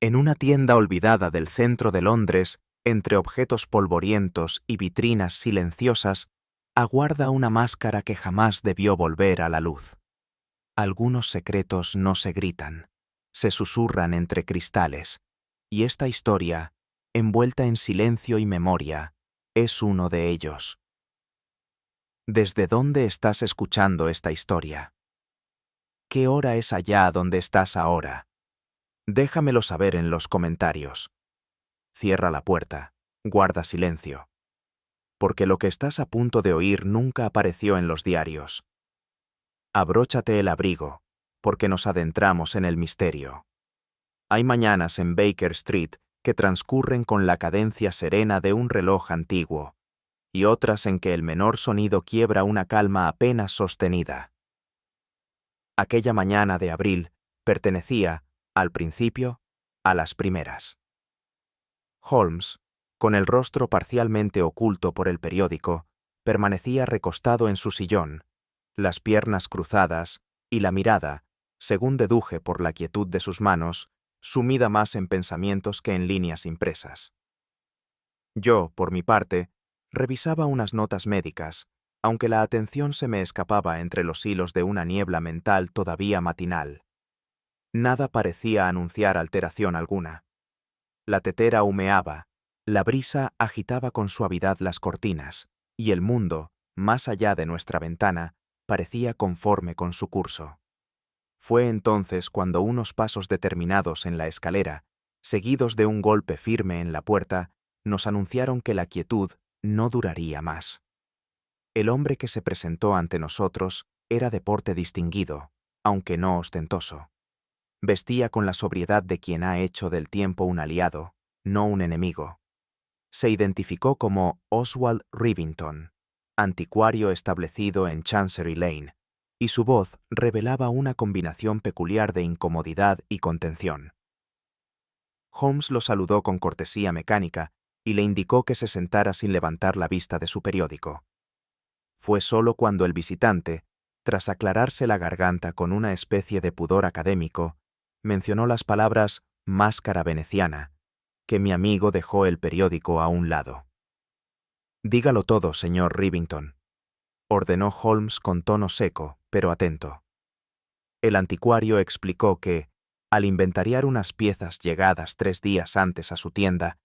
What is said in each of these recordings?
En una tienda olvidada del centro de Londres, entre objetos polvorientos y vitrinas silenciosas, aguarda una máscara que jamás debió volver a la luz. Algunos secretos no se gritan, se susurran entre cristales, y esta historia, envuelta en silencio y memoria, es uno de ellos. ¿Desde dónde estás escuchando esta historia? ¿Qué hora es allá donde estás ahora? Déjamelo saber en los comentarios. Cierra la puerta, guarda silencio. Porque lo que estás a punto de oír nunca apareció en los diarios. Abróchate el abrigo, porque nos adentramos en el misterio. Hay mañanas en Baker Street que transcurren con la cadencia serena de un reloj antiguo, y otras en que el menor sonido quiebra una calma apenas sostenida. Aquella mañana de abril pertenecía, al principio, a las primeras. Holmes, con el rostro parcialmente oculto por el periódico, permanecía recostado en su sillón, las piernas cruzadas y la mirada, según deduje por la quietud de sus manos, sumida más en pensamientos que en líneas impresas. Yo, por mi parte, revisaba unas notas médicas, aunque la atención se me escapaba entre los hilos de una niebla mental todavía matinal. Nada parecía anunciar alteración alguna. La tetera humeaba, la brisa agitaba con suavidad las cortinas, y el mundo, más allá de nuestra ventana, parecía conforme con su curso. Fue entonces cuando unos pasos determinados en la escalera, seguidos de un golpe firme en la puerta, nos anunciaron que la quietud no duraría más. El hombre que se presentó ante nosotros era de porte distinguido, aunque no ostentoso. Vestía con la sobriedad de quien ha hecho del tiempo un aliado, no un enemigo. Se identificó como Oswald Rivington, anticuario establecido en Chancery Lane, y su voz revelaba una combinación peculiar de incomodidad y contención. Holmes lo saludó con cortesía mecánica y le indicó que se sentara sin levantar la vista de su periódico. Fue solo cuando el visitante, tras aclararse la garganta con una especie de pudor académico, mencionó las palabras «máscara veneciana», que mi amigo dejó el periódico a un lado. «Dígalo todo, señor Rivington», ordenó Holmes con tono seco, pero atento. El anticuario explicó que, al inventariar unas piezas llegadas 3 días antes a su tienda,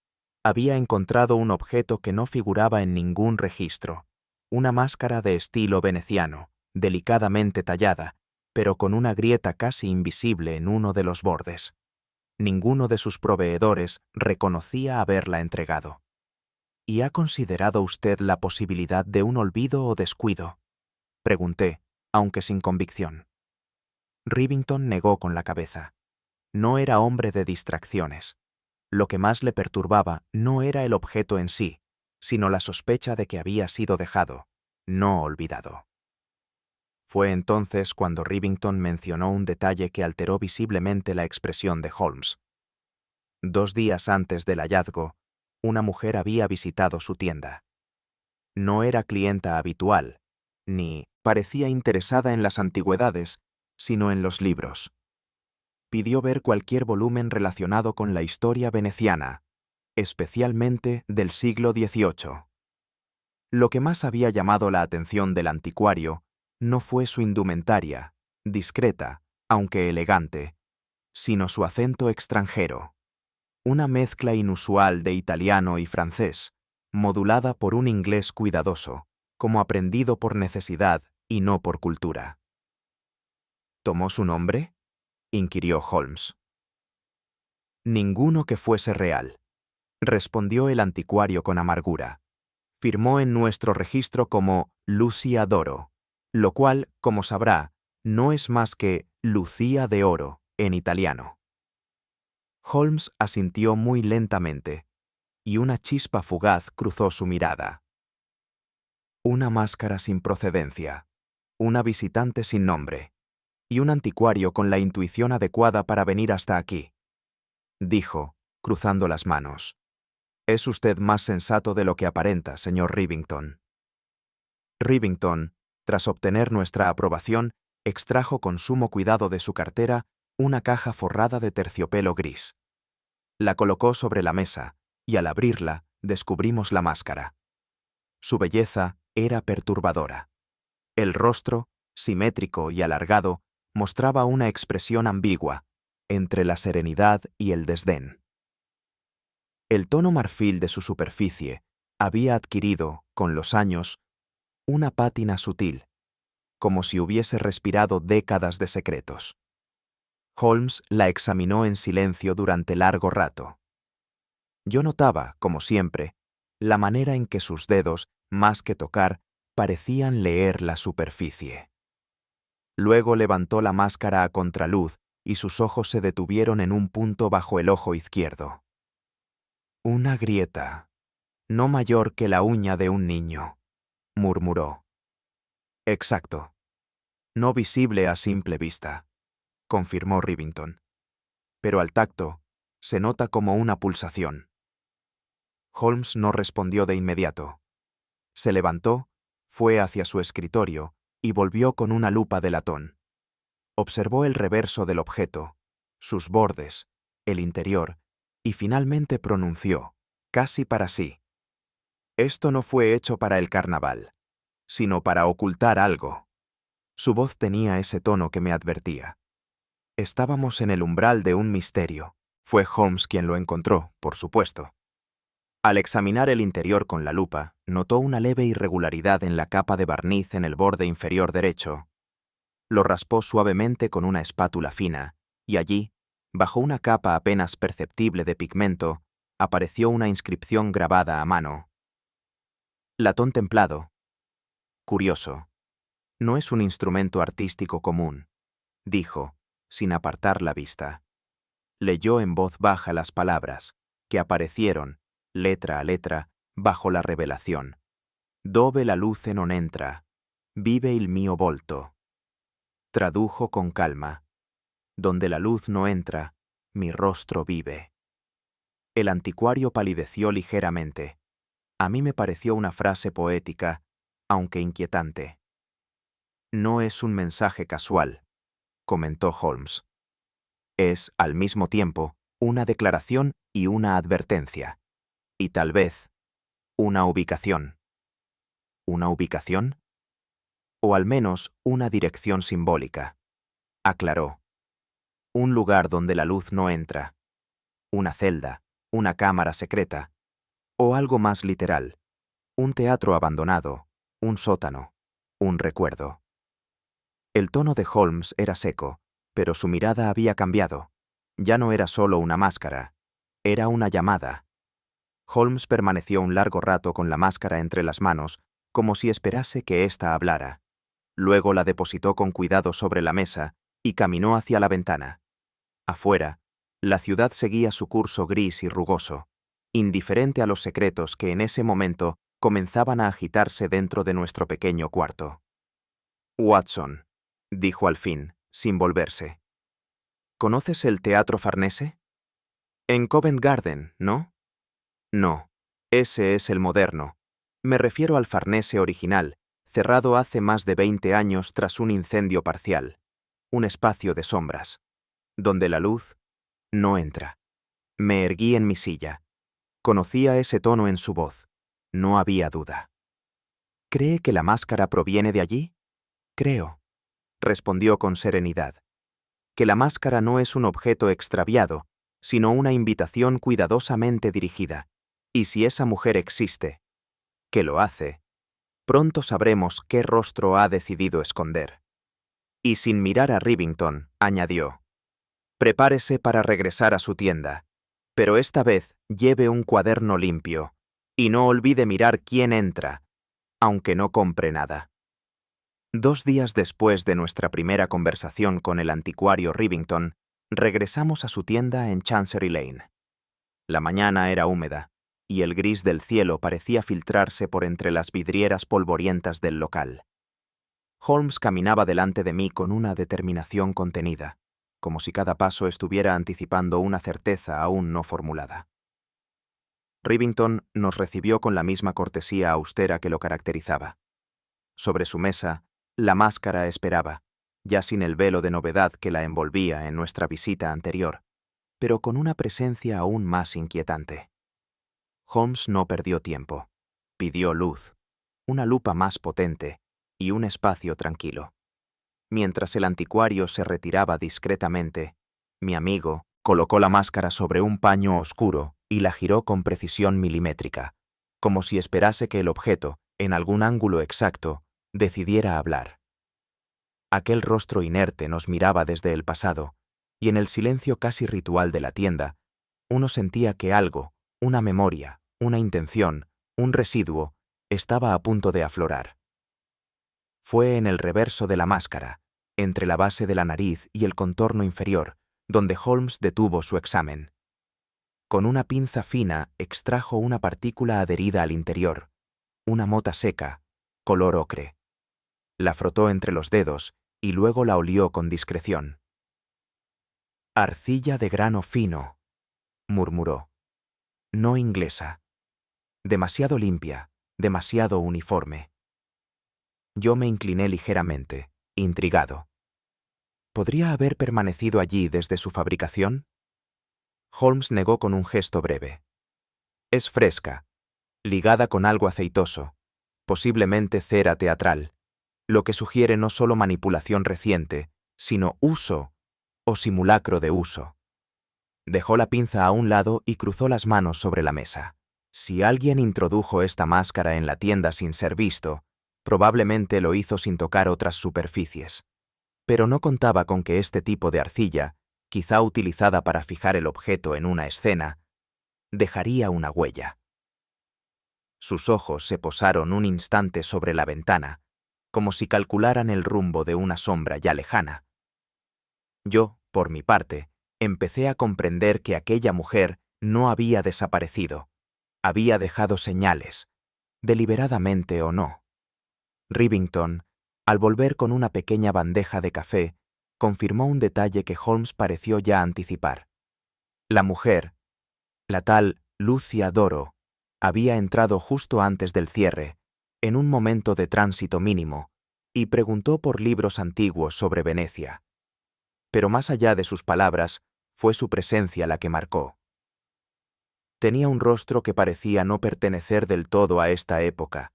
había encontrado un objeto que no figuraba en ningún registro, una máscara de estilo veneciano, delicadamente tallada, pero con una grieta casi invisible en uno de los bordes. Ninguno de sus proveedores reconocía haberla entregado. ¿Y ha considerado usted la posibilidad de un olvido o descuido?, pregunté, aunque sin convicción. Rivington negó con la cabeza. No era hombre de distracciones. Lo que más le perturbaba no era el objeto en sí, sino la sospecha de que había sido dejado, no olvidado. Fue entonces cuando Rivington mencionó un detalle que alteró visiblemente la expresión de Holmes. 2 días antes del hallazgo, una mujer había visitado su tienda. No era clienta habitual, ni parecía interesada en las antigüedades, sino en los libros. Pidió ver cualquier volumen relacionado con la historia veneciana, especialmente del siglo XVIII. Lo que más había llamado la atención del anticuario no fue su indumentaria, discreta, aunque elegante, sino su acento extranjero, una mezcla inusual de italiano y francés, modulada por un inglés cuidadoso, como aprendido por necesidad y no por cultura. ¿Tomó su nombre?, inquirió Holmes. Ninguno que fuese real, respondió el anticuario con amargura. Firmó en nuestro registro como Lucia d'Oro, lo cual, como sabrá, no es más que Lucía de Oro en italiano. Holmes asintió muy lentamente, y una chispa fugaz cruzó su mirada. Una máscara sin procedencia, una visitante sin nombre, y un anticuario con la intuición adecuada para venir hasta aquí, dijo, cruzando las manos. Es usted más sensato de lo que aparenta, señor Rivington. Rivington, tras obtener nuestra aprobación, extrajo con sumo cuidado de su cartera una caja forrada de terciopelo gris. La colocó sobre la mesa, y al abrirla, descubrimos la máscara. Su belleza era perturbadora. El rostro, simétrico y alargado, mostraba una expresión ambigua, entre la serenidad y el desdén. El tono marfil de su superficie había adquirido, con los años, una pátina sutil, como si hubiese respirado décadas de secretos. Holmes la examinó en silencio durante largo rato. Yo notaba, como siempre, la manera en que sus dedos, más que tocar, parecían leer la superficie. Luego levantó la máscara a contraluz y sus ojos se detuvieron en un punto bajo el ojo izquierdo. Una grieta, no mayor que la uña de un niño, murmuró. Exacto. No visible a simple vista, confirmó Rivington. Pero al tacto, se nota como una pulsación. Holmes no respondió de inmediato. Se levantó, fue hacia su escritorio y volvió con una lupa de latón. Observó el reverso del objeto, sus bordes, el interior, y finalmente pronunció, casi para sí: «Esto no fue hecho para el carnaval, sino para ocultar algo». Su voz tenía ese tono que me advertía. Estábamos en el umbral de un misterio. Fue Holmes quien lo encontró, por supuesto. Al examinar el interior con la lupa, notó una leve irregularidad en la capa de barniz en el borde inferior derecho. Lo raspó suavemente con una espátula fina, y allí, bajo una capa apenas perceptible de pigmento, apareció una inscripción grabada a mano. Latón templado. Curioso. No es un instrumento artístico común, dijo, sin apartar la vista. Leyó en voz baja las palabras, que aparecieron, letra a letra, bajo la revelación. «Dove la luce non entra, vive il mio volto». Tradujo con calma. «Donde la luz no entra, mi rostro vive». El anticuario palideció ligeramente. A mí me pareció una frase poética, aunque inquietante. «No es un mensaje casual», comentó Holmes. «Es, al mismo tiempo, una declaración y una advertencia. Y tal vez, una ubicación». ¿Una ubicación? O al menos una dirección simbólica, aclaró. Un lugar donde la luz no entra. Una celda, una cámara secreta. O algo más literal. Un teatro abandonado, un sótano, un recuerdo. El tono de Holmes era seco, pero su mirada había cambiado. Ya no era solo una máscara, era una llamada. Holmes permaneció un largo rato con la máscara entre las manos, como si esperase que ésta hablara. Luego la depositó con cuidado sobre la mesa y caminó hacia la ventana. Afuera, la ciudad seguía su curso gris y rugoso, indiferente a los secretos que en ese momento comenzaban a agitarse dentro de nuestro pequeño cuarto. «Watson», dijo al fin, sin volverse. «¿Conoces el Teatro Farnese?» «En Covent Garden, ¿no?» «No, ese es el moderno. Me refiero al Farnese original, cerrado hace más de 20 años tras un incendio parcial. Un espacio de sombras, donde la luz no entra». Me erguí en mi silla. Conocía ese tono en su voz. No había duda. «¿Cree que la máscara proviene de allí?» «Creo», respondió con serenidad, «que la máscara no es un objeto extraviado, sino una invitación cuidadosamente dirigida. Y si esa mujer existe, que lo hace, pronto sabremos qué rostro ha decidido esconder». Y sin mirar a Rivington, añadió: «Prepárese para regresar a su tienda, pero esta vez lleve un cuaderno limpio, y no olvide mirar quién entra, aunque no compre nada». 2 días después de nuestra primera conversación con el anticuario Rivington, regresamos a su tienda en Chancery Lane. La mañana era húmeda, y el gris del cielo parecía filtrarse por entre las vidrieras polvorientas del local. Holmes caminaba delante de mí con una determinación contenida, como si cada paso estuviera anticipando una certeza aún no formulada. Rivington nos recibió con la misma cortesía austera que lo caracterizaba. Sobre su mesa, la máscara esperaba, ya sin el velo de novedad que la envolvía en nuestra visita anterior, pero con una presencia aún más inquietante. Holmes no perdió tiempo. Pidió luz, una lupa más potente y un espacio tranquilo. Mientras el anticuario se retiraba discretamente, mi amigo colocó la máscara sobre un paño oscuro y la giró con precisión milimétrica, como si esperase que el objeto, en algún ángulo exacto, decidiera hablar. Aquel rostro inerte nos miraba desde el pasado, y en el silencio casi ritual de la tienda, uno sentía que algo, una memoria, una intención, un residuo, estaba a punto de aflorar. Fue en el reverso de la máscara, entre la base de la nariz y el contorno inferior, donde Holmes detuvo su examen. Con una pinza fina extrajo una partícula adherida al interior, una mota seca, color ocre. La frotó entre los dedos y luego la olió con discreción. «Arcilla de grano fino», murmuró. «No inglesa. Demasiado limpia, demasiado uniforme». Yo me incliné ligeramente, intrigado. ¿Podría haber permanecido allí desde su fabricación? Holmes negó con un gesto breve. «Es fresca, ligada con algo aceitoso, posiblemente cera teatral, lo que sugiere no solo manipulación reciente, sino uso o simulacro de uso». Dejó la pinza a un lado y cruzó las manos sobre la mesa. Si alguien introdujo esta máscara en la tienda sin ser visto, probablemente lo hizo sin tocar otras superficies. Pero no contaba con que este tipo de arcilla, quizá utilizada para fijar el objeto en una escena, dejaría una huella. Sus ojos se posaron un instante sobre la ventana, como si calcularan el rumbo de una sombra ya lejana. Yo, por mi parte, empecé a comprender que aquella mujer no había desaparecido. Había dejado señales, deliberadamente o no. Rivington, al volver con una pequeña bandeja de café, confirmó un detalle que Holmes pareció ya anticipar. La mujer, la tal Lucia Doro, había entrado justo antes del cierre, en un momento de tránsito mínimo, y preguntó por libros antiguos sobre Venecia. Pero más allá de sus palabras, fue su presencia la que marcó. Tenía un rostro que parecía no pertenecer del todo a esta época,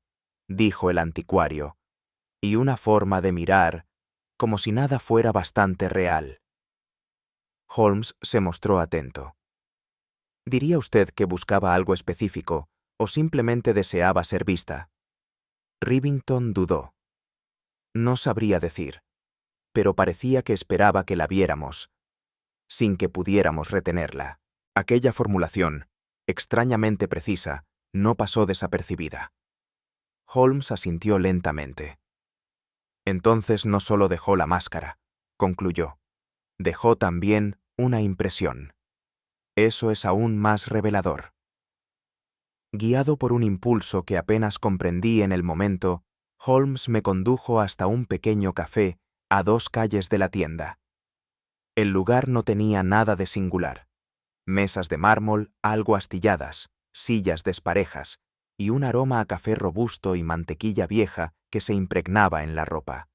dijo el anticuario, y una forma de mirar, como si nada fuera bastante real. Holmes se mostró atento. ¿Diría usted que buscaba algo específico o simplemente deseaba ser vista? Rivington dudó. No sabría decir, pero parecía que esperaba que la viéramos, sin que pudiéramos retenerla. Aquella formulación, extrañamente precisa, no pasó desapercibida. Holmes asintió lentamente. Entonces no solo dejó la máscara, concluyó, dejó también una impresión. Eso es aún más revelador. Guiado por un impulso que apenas comprendí en el momento, Holmes me condujo hasta un pequeño café a 2 calles de la tienda. El lugar no tenía nada de singular. Mesas de mármol algo astilladas, sillas desparejas y un aroma a café robusto y mantequilla vieja que se impregnaba en la ropa.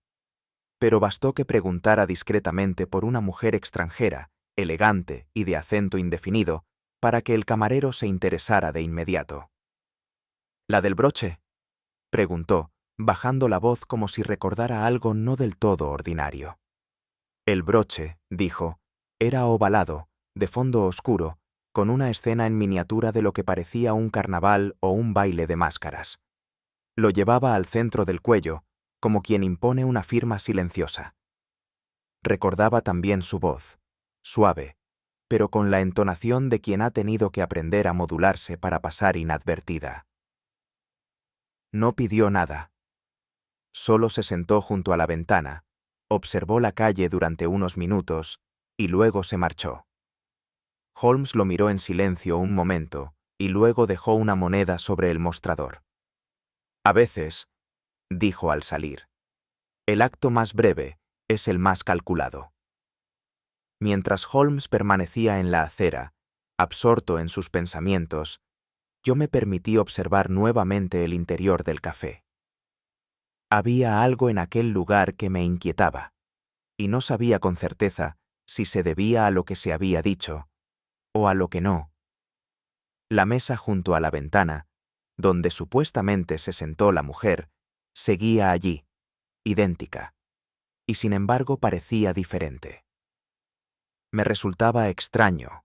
Pero bastó que preguntara discretamente por una mujer extranjera, elegante y de acento indefinido, para que el camarero se interesara de inmediato. ¿La del broche?, preguntó, bajando la voz como si recordara algo no del todo ordinario. El broche, dijo, era ovalado, de fondo oscuro, con una escena en miniatura de lo que parecía un carnaval o un baile de máscaras. Lo llevaba al centro del cuello, como quien impone una firma silenciosa. Recordaba también su voz, suave, pero con la entonación de quien ha tenido que aprender a modularse para pasar inadvertida. No pidió nada. Solo se sentó junto a la ventana, observó la calle durante unos minutos y luego se marchó. Holmes lo miró en silencio un momento y luego dejó una moneda sobre el mostrador. A veces, dijo al salir, el acto más breve es el más calculado. Mientras Holmes permanecía en la acera, absorto en sus pensamientos, yo me permití observar nuevamente el interior del café. Había algo en aquel lugar que me inquietaba, y no sabía con certeza si se debía a lo que se había dicho, o a lo que no. La mesa junto a la ventana, donde supuestamente se sentó la mujer, seguía allí, idéntica, y sin embargo parecía diferente. Me resultaba extraño,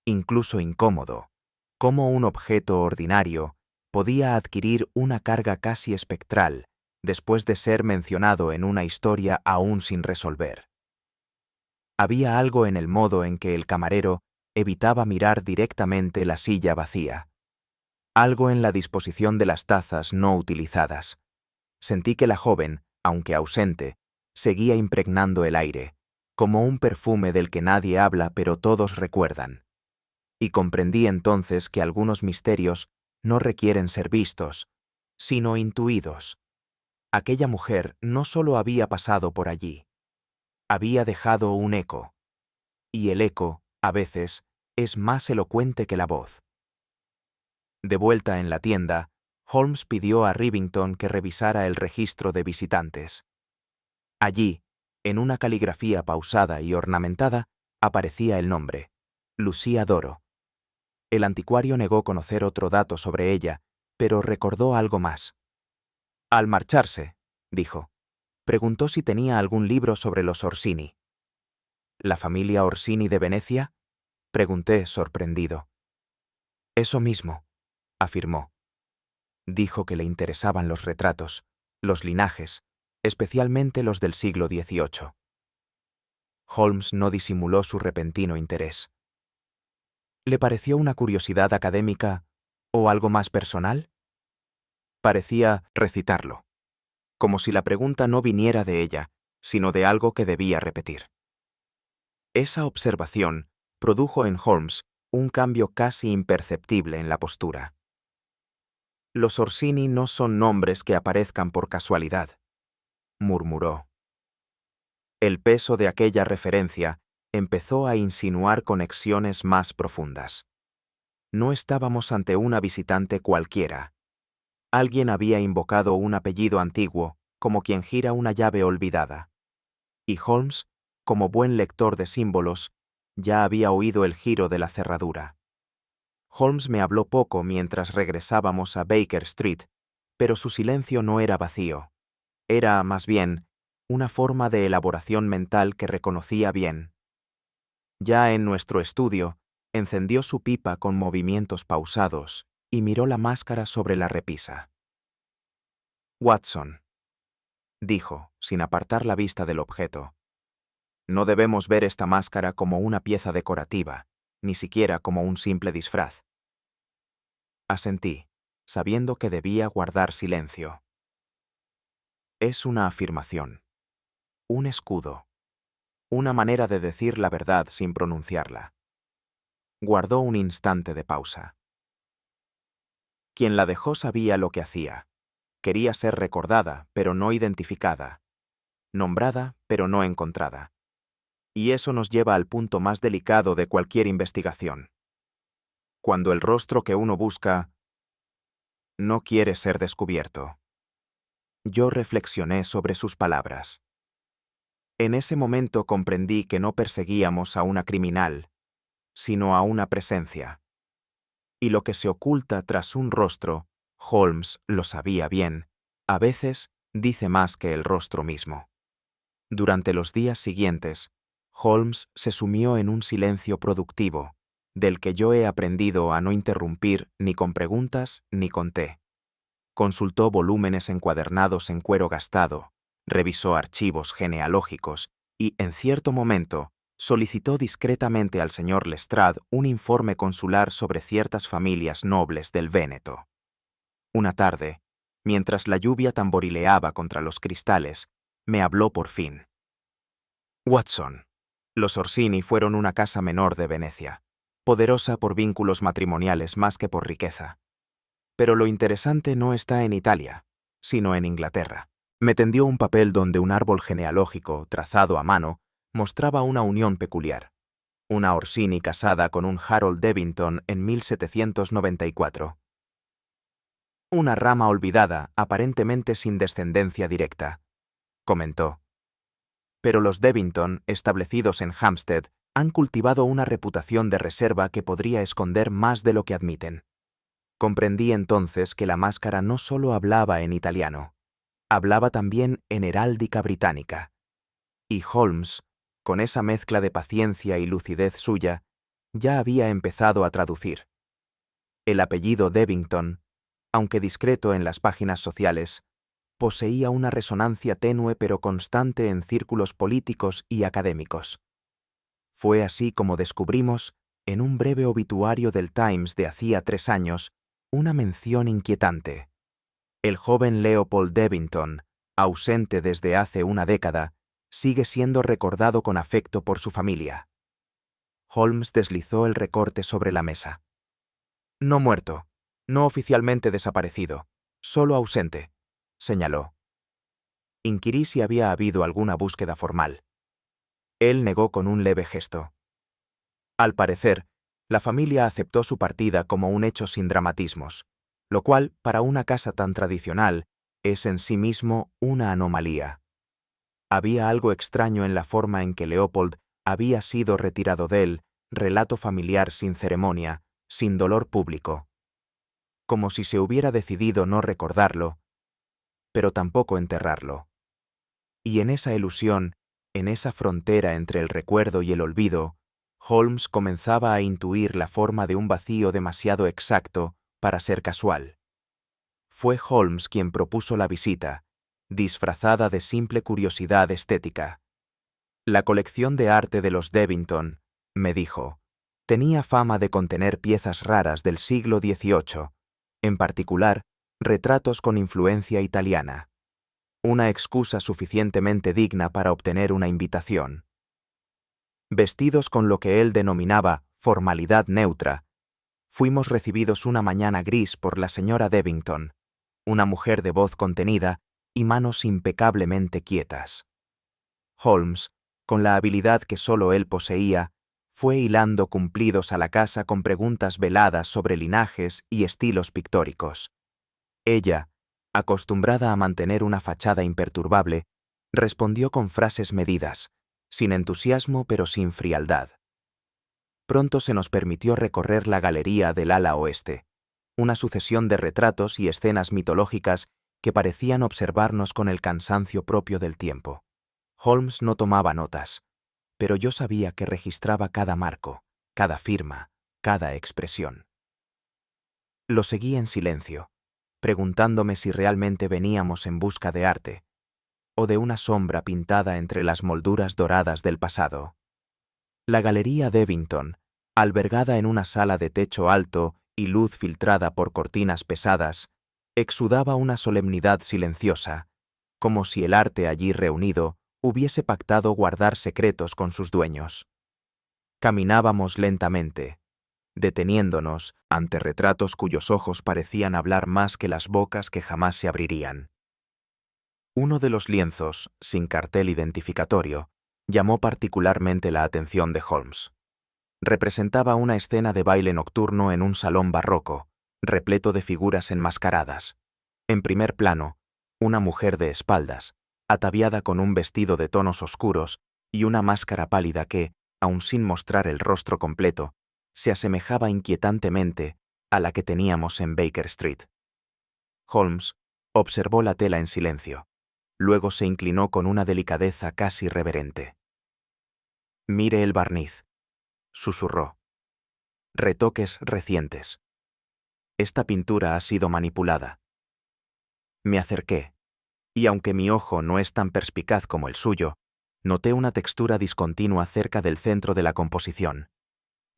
incluso incómodo, cómo un objeto ordinario podía adquirir una carga casi espectral después de ser mencionado en una historia aún sin resolver. Había algo en el modo en que el camarero evitaba mirar directamente la silla vacía, algo en la disposición de las tazas no utilizadas. Sentí que la joven, aunque ausente, seguía impregnando el aire, como un perfume del que nadie habla pero todos recuerdan. Y comprendí entonces que algunos misterios no requieren ser vistos, sino intuidos. Aquella mujer no solo había pasado por allí, había dejado un eco, y el eco, a veces, es más elocuente que la voz. De vuelta en la tienda, Holmes pidió a Rivington que revisara el registro de visitantes. Allí, en una caligrafía pausada y ornamentada, aparecía el nombre, Lucía Doro. El anticuario negó conocer otro dato sobre ella, pero recordó algo más. Al marcharse, dijo, preguntó si tenía algún libro sobre los Orsini. ¿La familia Orsini de Venecia? Pregunté, sorprendido. Eso mismo, afirmó. Dijo que le interesaban los retratos, los linajes, especialmente los del siglo XVIII. Holmes no disimuló su repentino interés. ¿Le pareció una curiosidad académica o algo más personal? Parecía recitarlo, como si la pregunta no viniera de ella, sino de algo que debía repetir. Esa observación produjo en Holmes un cambio casi imperceptible en la postura. Los Orsini no son nombres que aparezcan por casualidad, murmuró. El peso de aquella referencia empezó a insinuar conexiones más profundas. No estábamos ante una visitante cualquiera. Alguien había invocado un apellido antiguo, como quien gira una llave olvidada. Y Holmes, como buen lector de símbolos, ya había oído el giro de la cerradura. Holmes me habló poco mientras regresábamos a Baker Street, pero su silencio no era vacío. Era, más bien, una forma de elaboración mental que reconocía bien. Ya en nuestro estudio, encendió su pipa con movimientos pausados y miró la máscara sobre la repisa. Watson, dijo, sin apartar la vista del objeto. No debemos ver esta máscara como una pieza decorativa, ni siquiera como un simple disfraz. Asentí, sabiendo que debía guardar silencio. Es una afirmación, un escudo, una manera de decir la verdad sin pronunciarla. Guardó un instante de pausa. Quien la dejó sabía lo que hacía. Quería ser recordada, pero no identificada. Nombrada, pero no encontrada. Y eso nos lleva al punto más delicado de cualquier investigación. Cuando el rostro que uno busca no quiere ser descubierto. Yo reflexioné sobre sus palabras. En ese momento comprendí que no perseguíamos a una criminal, sino a una presencia. Y lo que se oculta tras un rostro, Holmes lo sabía bien, a veces dice más que el rostro mismo. Durante los días siguientes, Holmes se sumió en un silencio productivo, del que yo he aprendido a no interrumpir ni con preguntas ni con té. Consultó volúmenes encuadernados en cuero gastado, revisó archivos genealógicos y, en cierto momento, solicitó discretamente al señor Lestrade un informe consular sobre ciertas familias nobles del Véneto. Una tarde, mientras la lluvia tamborileaba contra los cristales, me habló por fin. Watson, los Orsini fueron una casa menor de Venecia, poderosa por vínculos matrimoniales más que por riqueza. Pero lo interesante no está en Italia, sino en Inglaterra. Me tendió un papel donde un árbol genealógico, trazado a mano, mostraba una unión peculiar. Una Orsini casada con un Harold Devington en 1794. Una rama olvidada, aparentemente sin descendencia directa, comentó. Pero los Devington, establecidos en Hampstead, Han cultivado una reputación de reserva que podría esconder más de lo que admiten. Comprendí entonces que la máscara no solo hablaba en italiano, hablaba también en heráldica británica. Y Holmes, con esa mezcla de paciencia y lucidez suya, ya había empezado a traducir. El apellido Devington, aunque discreto en las páginas sociales, poseía una resonancia tenue pero constante en círculos políticos y académicos. Fue así como descubrimos, en un breve obituario del Times de hacía 3 años, una mención inquietante. El joven Leopold Devington, ausente desde hace una década, sigue siendo recordado con afecto por su familia. Holmes deslizó el recorte sobre la mesa. No muerto, no oficialmente desaparecido, solo ausente, señaló. Inquirí si había habido alguna búsqueda formal. Él negó con un leve gesto. Al parecer, la familia aceptó su partida como un hecho sin dramatismos, lo cual, para una casa tan tradicional, es en sí mismo una anomalía. Había algo extraño en la forma en que Leopold había sido retirado del relato familiar sin ceremonia, sin dolor público. Como si se hubiera decidido no recordarlo, pero tampoco enterrarlo. Y en esa ilusión, en esa frontera entre el recuerdo y el olvido, Holmes comenzaba a intuir la forma de un vacío demasiado exacto para ser casual. Fue Holmes quien propuso la visita, disfrazada de simple curiosidad estética. La colección de arte de los Devington, me dijo, tenía fama de contener piezas raras del siglo XVIII, en particular, retratos con influencia italiana. Una excusa suficientemente digna para obtener una invitación. Vestidos con lo que él denominaba formalidad neutra, fuimos recibidos una mañana gris por la señora Devington, una mujer de voz contenida y manos impecablemente quietas. Holmes, con la habilidad que solo él poseía, fue hilando cumplidos a la casa con preguntas veladas sobre linajes y estilos pictóricos. Ella, acostumbrada a mantener una fachada imperturbable, respondió con frases medidas, sin entusiasmo pero sin frialdad. Pronto se nos permitió recorrer la galería del ala oeste, una sucesión de retratos y escenas mitológicas que parecían observarnos con el cansancio propio del tiempo. Holmes no tomaba notas, pero yo sabía que registraba cada marco, cada firma, cada expresión. Lo seguí en silencio, preguntándome si realmente veníamos en busca de arte, o de una sombra pintada entre las molduras doradas del pasado. La Galería Devington, albergada en una sala de techo alto y luz filtrada por cortinas pesadas, exudaba una solemnidad silenciosa, como si el arte allí reunido hubiese pactado guardar secretos con sus dueños. Caminábamos lentamente, deteniéndonos ante retratos cuyos ojos parecían hablar más que las bocas que jamás se abrirían. Uno de los lienzos, sin cartel identificatorio, llamó particularmente la atención de Holmes. Representaba una escena de baile nocturno en un salón barroco, repleto de figuras enmascaradas. En primer plano, una mujer de espaldas, ataviada con un vestido de tonos oscuros y una máscara pálida que, aun sin mostrar el rostro completo, se asemejaba inquietantemente a la que teníamos en Baker Street. Holmes observó la tela en silencio. Luego se inclinó con una delicadeza casi reverente. «Mire el barniz», susurró. «Retoques recientes. Esta pintura ha sido manipulada». Me acerqué, y aunque mi ojo no es tan perspicaz como el suyo, noté una textura discontinua cerca del centro de la composición.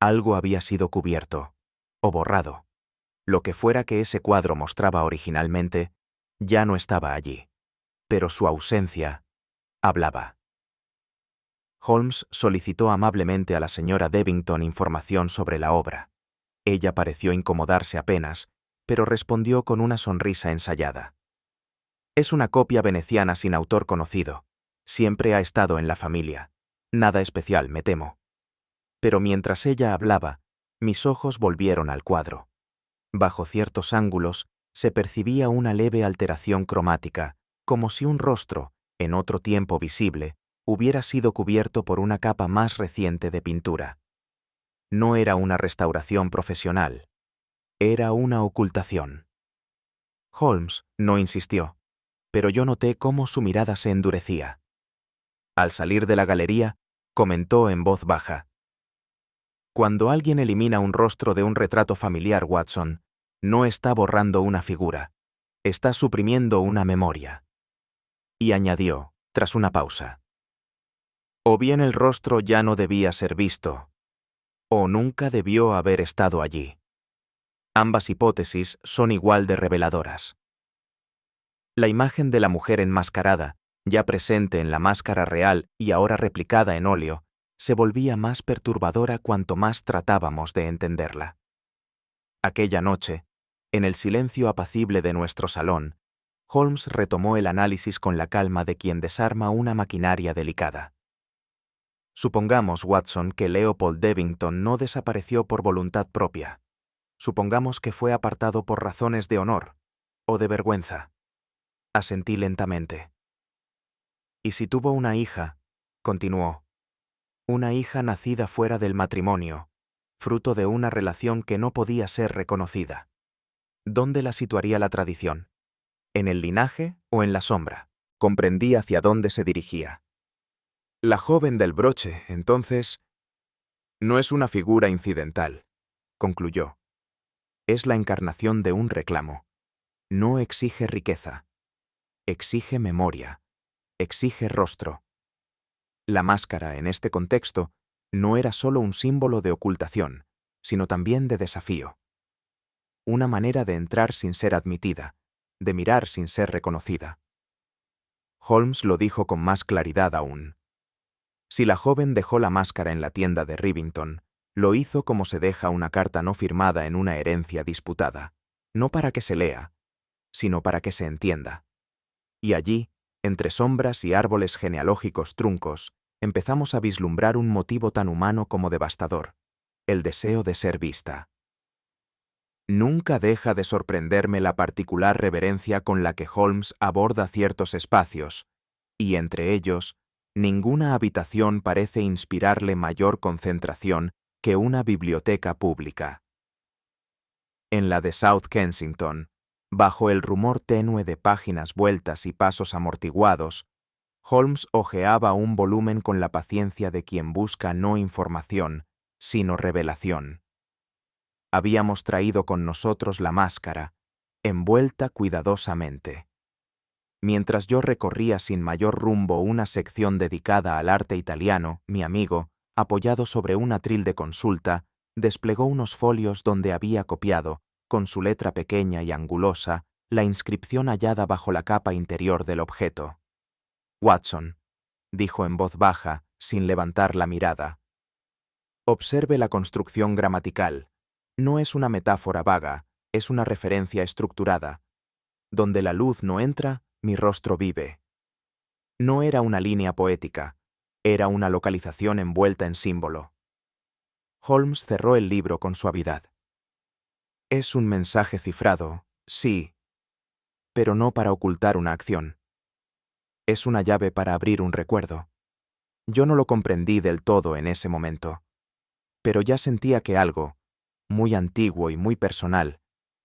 Algo había sido cubierto, o borrado. Lo que fuera que ese cuadro mostraba originalmente, ya no estaba allí. Pero su ausencia hablaba. Holmes solicitó amablemente a la señora Devington información sobre la obra. Ella pareció incomodarse apenas, pero respondió con una sonrisa ensayada. «Es una copia veneciana sin autor conocido. Siempre ha estado en la familia. Nada especial, me temo». Pero mientras ella hablaba, mis ojos volvieron al cuadro. Bajo ciertos ángulos se percibía una leve alteración cromática, como si un rostro, en otro tiempo visible, hubiera sido cubierto por una capa más reciente de pintura. No era una restauración profesional, era una ocultación. Holmes no insistió, pero yo noté cómo su mirada se endurecía. Al salir de la galería, comentó en voz baja: «Cuando alguien elimina un rostro de un retrato familiar, Watson, no está borrando una figura, está suprimiendo una memoria». Y añadió, tras una pausa: «O bien el rostro ya no debía ser visto, o nunca debió haber estado allí. Ambas hipótesis son igual de reveladoras». La imagen de la mujer enmascarada, ya presente en la máscara real y ahora replicada en óleo, se volvía más perturbadora cuanto más tratábamos de entenderla. Aquella noche, en el silencio apacible de nuestro salón, Holmes retomó el análisis con la calma de quien desarma una maquinaria delicada. Supongamos, Watson, que Leopold Devington no desapareció por voluntad propia. Supongamos que fue apartado por razones de honor o de vergüenza. Asentí lentamente. «Y si tuvo una hija», continuó, «una hija nacida fuera del matrimonio, fruto de una relación que no podía ser reconocida, ¿dónde la situaría la tradición? ¿En el linaje o en la sombra?». Comprendí hacia dónde se dirigía. «La joven del broche, entonces, no es una figura incidental», concluyó. «Es la encarnación de un reclamo. No exige riqueza. Exige memoria. Exige rostro». La máscara, en este contexto, no era solo un símbolo de ocultación, sino también de desafío. Una manera de entrar sin ser admitida, de mirar sin ser reconocida. Holmes lo dijo con más claridad aún. Si la joven dejó la máscara en la tienda de Rivington, lo hizo como se deja una carta no firmada en una herencia disputada, no para que se lea, sino para que se entienda. Y allí, entre sombras y árboles genealógicos truncos, empezamos a vislumbrar un motivo tan humano como devastador: el deseo de ser vista. Nunca deja de sorprenderme la particular reverencia con la que Holmes aborda ciertos espacios, y entre ellos, ninguna habitación parece inspirarle mayor concentración que una biblioteca pública. En la de South Kensington, bajo el rumor tenue de páginas vueltas y pasos amortiguados, Holmes hojeaba un volumen con la paciencia de quien busca no información, sino revelación. Habíamos traído con nosotros la máscara, envuelta cuidadosamente. Mientras yo recorría sin mayor rumbo una sección dedicada al arte italiano, mi amigo, apoyado sobre un atril de consulta, desplegó unos folios donde había copiado, con su letra pequeña y angulosa, la inscripción hallada bajo la capa interior del objeto. «Watson», dijo en voz baja, sin levantar la mirada, «observe la construcción gramatical. No es una metáfora vaga, es una referencia estructurada. Donde la luz no entra, mi rostro vive». No era una línea poética, era una localización envuelta en símbolo. Holmes cerró el libro con suavidad. «Es un mensaje cifrado, sí, pero no para ocultar una acción. Es una llave para abrir un recuerdo. Yo no lo comprendí del todo en ese momento, pero ya sentía que algo, muy antiguo y muy personal,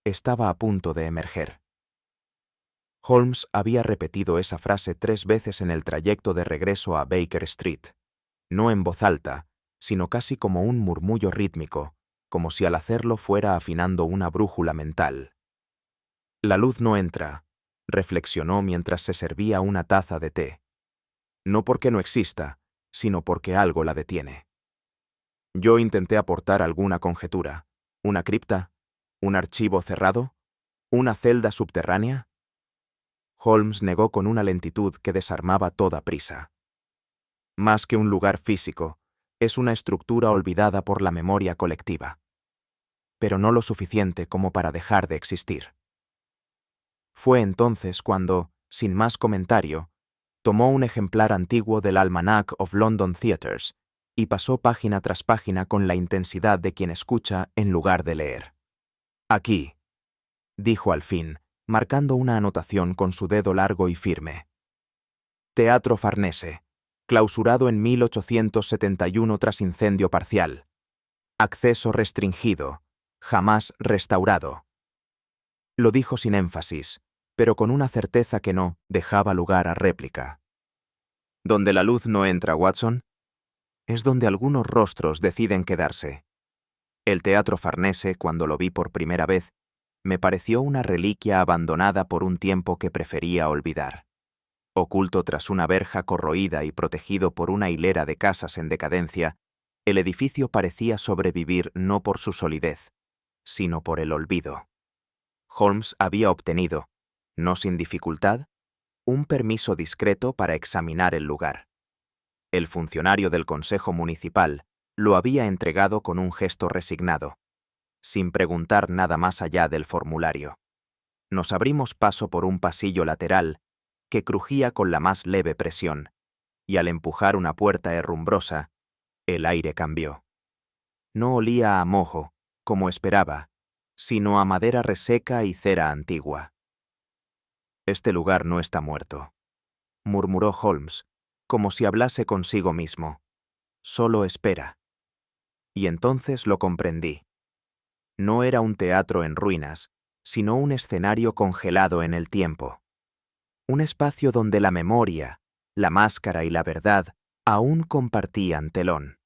estaba a punto de emerger». Holmes había repetido esa frase 3 veces en el trayecto de regreso a Baker Street, no en voz alta, sino casi como un murmullo rítmico, como si al hacerlo fuera afinando una brújula mental. «La luz no entra», reflexionó mientras se servía una taza de té. «No porque no exista, sino porque algo la detiene». Yo intenté aportar alguna conjetura. ¿Una cripta? ¿Un archivo cerrado? ¿Una celda subterránea? Holmes negó con una lentitud que desarmaba toda prisa. «Más que un lugar físico, es una estructura olvidada por la memoria colectiva. Pero no lo suficiente como para dejar de existir». Fue entonces cuando, sin más comentario, tomó un ejemplar antiguo del Almanac of London Theatres y pasó página tras página con la intensidad de quien escucha en lugar de leer. «Aquí», dijo al fin, marcando una anotación con su dedo largo y firme. «Teatro Farnese, clausurado en 1871 tras incendio parcial. Acceso restringido, jamás restaurado. Lo dijo sin énfasis, pero con una certeza que no dejaba lugar a réplica. ¿Donde la luz no entra, Watson? Es donde algunos rostros deciden quedarse. El Teatro Farnese, cuando lo vi por primera vez, me pareció una reliquia abandonada por un tiempo que prefería olvidar. Oculto tras una verja corroída y protegido por una hilera de casas en decadencia, el edificio parecía sobrevivir no por su solidez, sino por el olvido. Holmes había obtenido, no sin dificultad, un permiso discreto para examinar el lugar. El funcionario del Consejo Municipal lo había entregado con un gesto resignado, sin preguntar nada más allá del formulario. Nos abrimos paso por un pasillo lateral que crujía con la más leve presión, y al empujar una puerta herrumbrosa, el aire cambió. No olía a moho, como esperaba, sino a madera reseca y cera antigua. Este lugar no está muerto, murmuró Holmes, como si hablase consigo mismo. Solo espera. Y entonces lo comprendí. No era un teatro en ruinas, sino un escenario congelado en el tiempo. Un espacio donde la memoria, la máscara y la verdad aún compartían telón.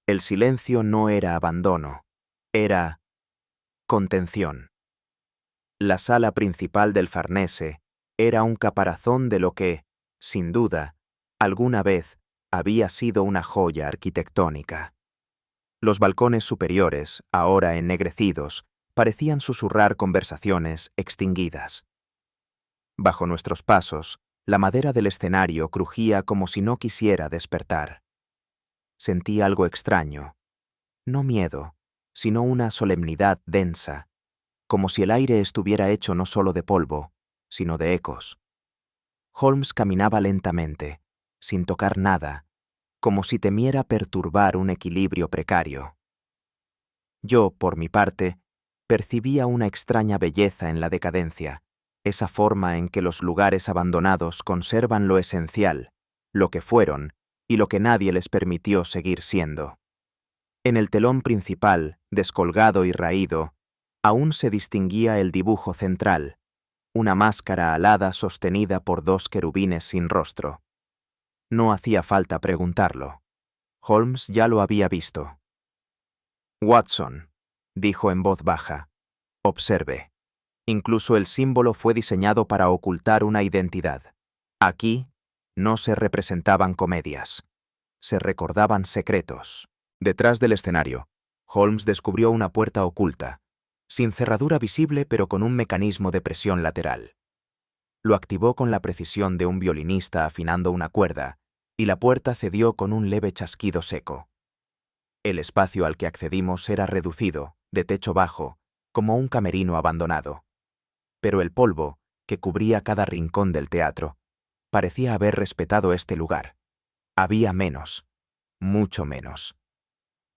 El silencio no era abandono, era contención. La sala principal del Farnese era un caparazón de lo que, sin duda, alguna vez había sido una joya arquitectónica. Los balcones superiores, ahora ennegrecidos, parecían susurrar conversaciones extinguidas. Bajo nuestros pasos, la madera del escenario crujía como si no quisiera despertar. Sentí algo extraño, no miedo, sino una solemnidad densa, como si el aire estuviera hecho no solo de polvo, sino de ecos. Holmes caminaba lentamente, sin tocar nada, como si temiera perturbar un equilibrio precario. Yo, por mi parte, percibía una extraña belleza en la decadencia, esa forma en que los lugares abandonados conservan lo esencial, lo que fueron y lo que nadie les permitió seguir siendo. En el telón principal, descolgado y raído, aún se distinguía el dibujo central, una máscara alada sostenida por dos querubines sin rostro. No hacía falta preguntarlo. Holmes ya lo había visto. Watson, dijo en voz baja, observe. Incluso el símbolo fue diseñado para ocultar una identidad. Aquí no se representaban comedias, se recordaban secretos. Detrás del escenario, Holmes descubrió una puerta oculta, sin cerradura visible pero con un mecanismo de presión lateral. Lo activó con la precisión de un violinista afinando una cuerda, y la puerta cedió con un leve chasquido seco. El espacio al que accedimos era reducido, de techo bajo, como un camerino abandonado. Pero el polvo, que cubría cada rincón del teatro, parecía haber respetado este lugar. Había menos, mucho menos.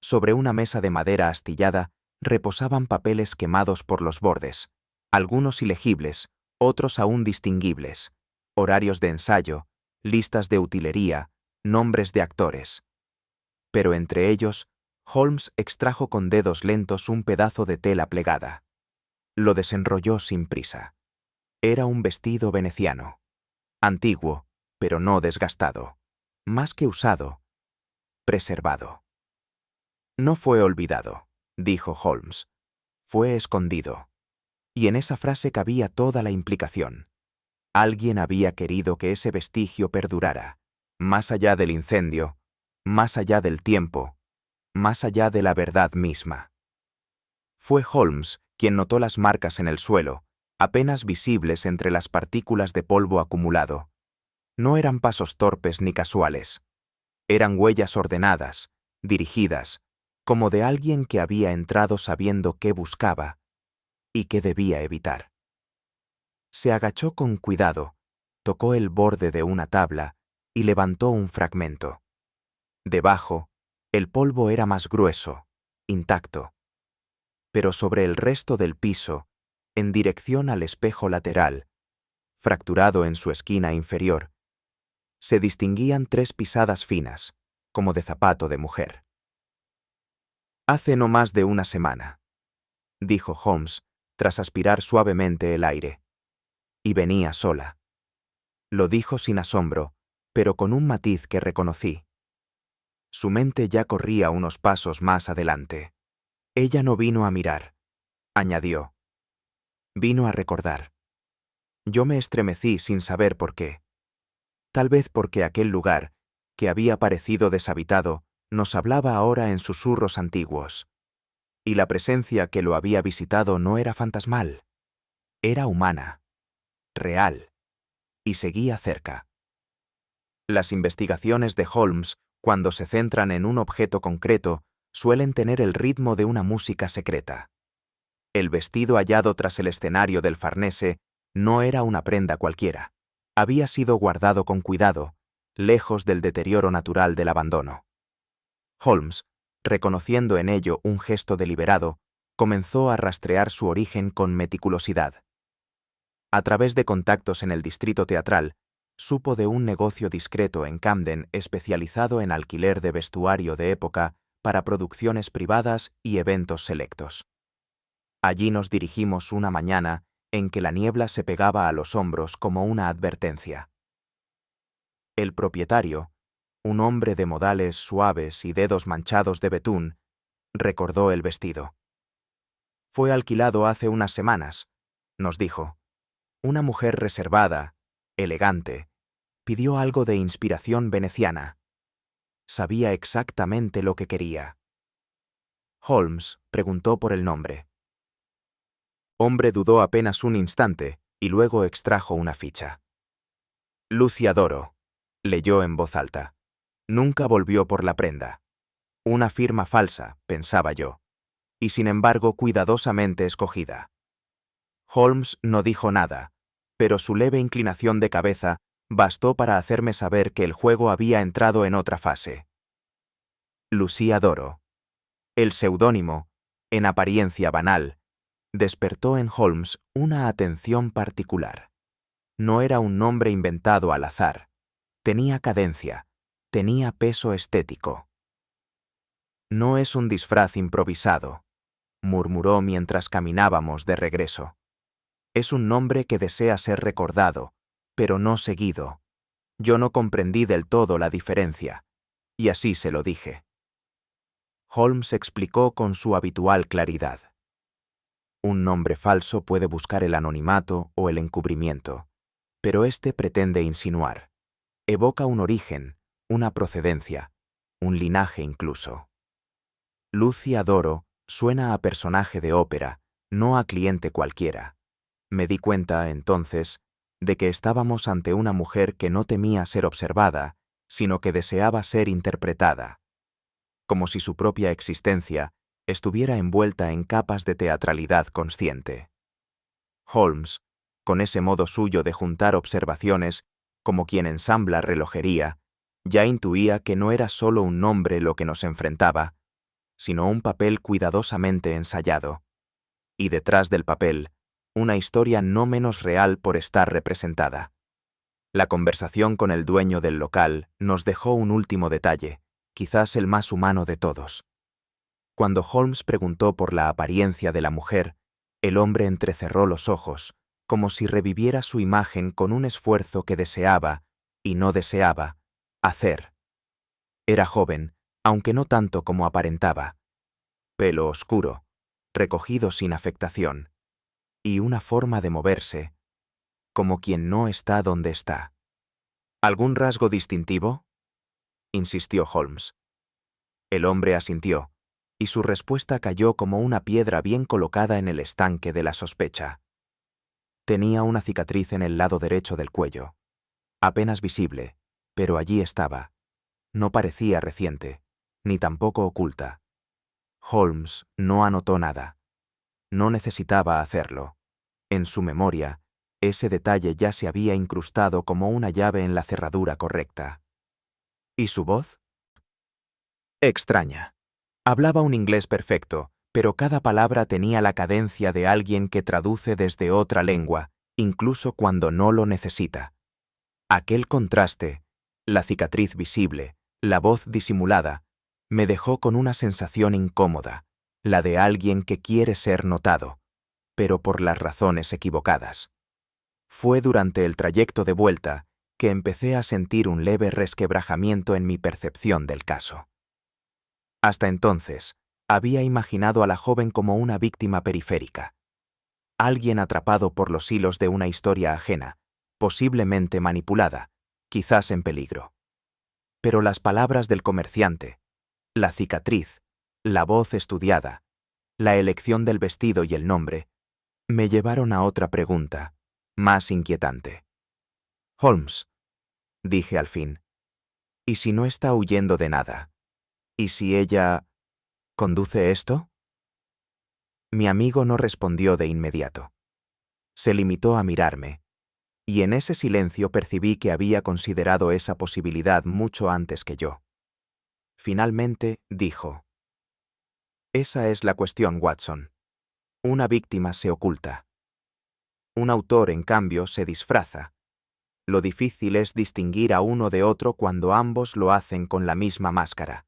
Sobre una mesa de madera astillada reposaban papeles quemados por los bordes, algunos ilegibles, otros aún distinguibles, horarios de ensayo, listas de utilería, nombres de actores. Pero entre ellos, Holmes extrajo con dedos lentos un pedazo de tela plegada. Lo desenrolló sin prisa. Era un vestido veneciano. Antiguo, pero no desgastado. Más que usado, preservado. No fue olvidado, dijo Holmes. Fue escondido. Y en esa frase cabía toda la implicación. Alguien había querido que ese vestigio perdurara, más allá del incendio, más allá del tiempo, más allá de la verdad misma. Fue Holmes quien notó las marcas en el suelo, apenas visibles entre las partículas de polvo acumulado. No eran pasos torpes ni casuales. Eran huellas ordenadas, dirigidas, como de alguien que había entrado sabiendo qué buscaba y qué debía evitar. Se agachó con cuidado, tocó el borde de una tabla y levantó un fragmento. Debajo, el polvo era más grueso, intacto. Pero sobre el resto del piso, en dirección al espejo lateral, fracturado en su esquina inferior, Se distinguían 3 pisadas finas, como de zapato de mujer. «Hace no más de una semana», dijo Holmes, tras aspirar suavemente el aire. «Y venía sola». Lo dijo sin asombro, pero con un matiz que reconocí. Su mente ya corría unos pasos más adelante. «Ella no vino a mirar», añadió. «Vino a recordar». Yo me estremecí sin saber por qué. Tal vez porque aquel lugar, que había parecido deshabitado, nos hablaba ahora en susurros antiguos. Y la presencia que lo había visitado no era fantasmal. Era humana, real, y seguía cerca. Las investigaciones de Holmes, cuando se centran en un objeto concreto, suelen tener el ritmo de una música secreta. El vestido hallado tras el escenario del Farnese no era una prenda cualquiera. Había sido guardado con cuidado, lejos del deterioro natural del abandono. Holmes, reconociendo en ello un gesto deliberado, comenzó a rastrear su origen con meticulosidad. A través de contactos en el distrito teatral, supo de un negocio discreto en Camden especializado en alquiler de vestuario de época para producciones privadas y eventos selectos. Allí nos dirigimos una mañana en que la niebla se pegaba a los hombros como una advertencia. El propietario, un hombre de modales suaves y dedos manchados de betún, recordó el vestido. «Fue alquilado hace unas semanas», nos dijo. «Una mujer reservada, elegante, pidió algo de inspiración veneciana. Sabía exactamente lo que quería». Holmes preguntó por el nombre. Hombre dudó apenas un instante y luego extrajo una ficha. «Lucia Doro», leyó en voz alta. «Nunca volvió por la prenda. Una firma falsa», pensaba yo, y sin embargo cuidadosamente escogida. Holmes no dijo nada, pero su leve inclinación de cabeza bastó para hacerme saber que el juego había entrado en otra fase. Lucia Doro. El seudónimo, en apariencia banal, despertó en Holmes una atención particular. No era un nombre inventado al azar. Tenía cadencia, tenía peso estético. «No es un disfraz improvisado», murmuró mientras caminábamos de regreso. «Es un nombre que desea ser recordado, pero no seguido». Yo no comprendí del todo la diferencia, y así se lo dije. Holmes explicó con su habitual claridad. Un nombre falso puede buscar el anonimato o el encubrimiento, pero este pretende insinuar. Evoca un origen, una procedencia, un linaje incluso. Lucia Doro suena a personaje de ópera, no a cliente cualquiera. Me di cuenta, entonces, de que estábamos ante una mujer que no temía ser observada, sino que deseaba ser interpretada, como si su propia existencia estuviera envuelta en capas de teatralidad consciente. Holmes, con ese modo suyo de juntar observaciones, como quien ensambla relojería, ya intuía que no era solo un nombre lo que nos enfrentaba, sino un papel cuidadosamente ensayado, y detrás del papel, una historia no menos real por estar representada. La conversación con el dueño del local nos dejó un último detalle, quizás el más humano de todos. Cuando Holmes preguntó por la apariencia de la mujer, el hombre entrecerró los ojos, como si reviviera su imagen con un esfuerzo que deseaba, y no deseaba, hacer. Era joven, aunque no tanto como aparentaba. Pelo oscuro, recogido sin afectación, y una forma de moverse, como quien no está donde está. ¿Algún rasgo distintivo?, insistió Holmes. El hombre asintió, y su respuesta cayó como una piedra bien colocada en el estanque de la sospecha. Tenía una cicatriz en el lado derecho del cuello, apenas visible, pero allí estaba. No parecía reciente, ni tampoco oculta. Holmes no anotó nada. No necesitaba hacerlo. En su memoria, ese detalle ya se había incrustado como una llave en la cerradura correcta. ¿Y su voz? Extraña. Hablaba un inglés perfecto, pero cada palabra tenía la cadencia de alguien que traduce desde otra lengua, incluso cuando no lo necesita. Aquel contraste, la cicatriz visible, la voz disimulada, me dejó con una sensación incómoda, la de alguien que quiere ser notado, pero por las razones equivocadas. Fue durante el trayecto de vuelta que empecé a sentir un leve resquebrajamiento en mi percepción del caso. Hasta entonces, había imaginado a la joven como una víctima periférica, alguien atrapado por los hilos de una historia ajena, posiblemente manipulada, quizás en peligro. Pero las palabras del comerciante, la cicatriz, la voz estudiada, la elección del vestido y el nombre, me llevaron a otra pregunta, más inquietante. Holmes, dije al fin, ¿y si no está huyendo de nada? ¿Y si ella conduce esto? Mi amigo no respondió de inmediato. Se limitó a mirarme, y en ese silencio percibí que había considerado esa posibilidad mucho antes que yo. Finalmente, dijo: Esa es la cuestión, Watson. Una víctima se oculta. Un autor, en cambio, se disfraza. Lo difícil es distinguir a uno de otro cuando ambos lo hacen con la misma máscara.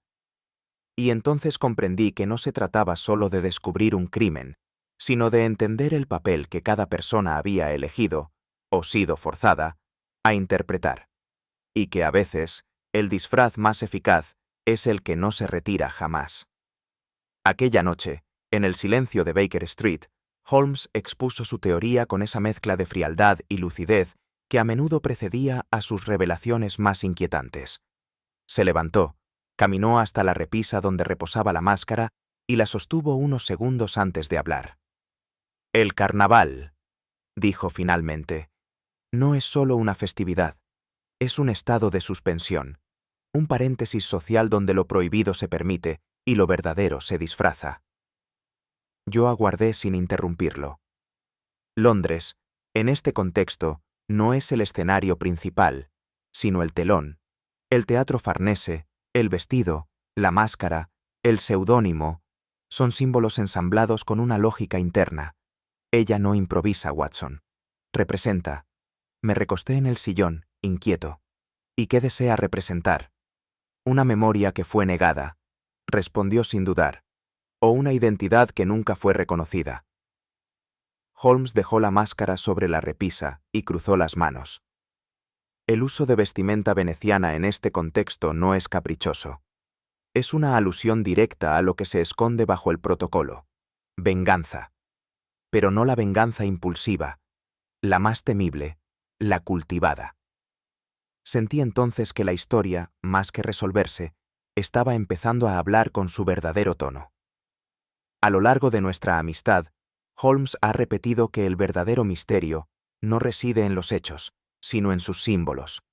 Y entonces comprendí que no se trataba solo de descubrir un crimen, sino de entender el papel que cada persona había elegido, o sido forzada, a interpretar. Y que a veces, el disfraz más eficaz es el que no se retira jamás. Aquella noche, en el silencio de Baker Street, Holmes expuso su teoría con esa mezcla de frialdad y lucidez que a menudo precedía a sus revelaciones más inquietantes. Se levantó, caminó hasta la repisa donde reposaba la máscara y la sostuvo unos segundos antes de hablar. El carnaval, dijo finalmente, no es solo una festividad, es un estado de suspensión, un paréntesis social donde lo prohibido se permite y lo verdadero se disfraza. Yo aguardé sin interrumpirlo. Londres, en este contexto, no es el escenario principal, sino el telón, el teatro farnese, el vestido, la máscara, el seudónimo, son símbolos ensamblados con una lógica interna. Ella no improvisa, Watson. Representa. Me recosté en el sillón, inquieto. ¿Y qué desea representar? Una memoria que fue negada, respondió sin dudar, o una identidad que nunca fue reconocida. Holmes dejó la máscara sobre la repisa y cruzó las manos. El uso de vestimenta veneciana en este contexto no es caprichoso. Es una alusión directa a lo que se esconde bajo el protocolo. Venganza. Pero no la venganza impulsiva, la más temible, la cultivada. Sentí entonces que la historia, más que resolverse, estaba empezando a hablar con su verdadero tono. A lo largo de nuestra amistad, Holmes ha repetido que el verdadero misterio no reside en los hechos, sino en sus símbolos.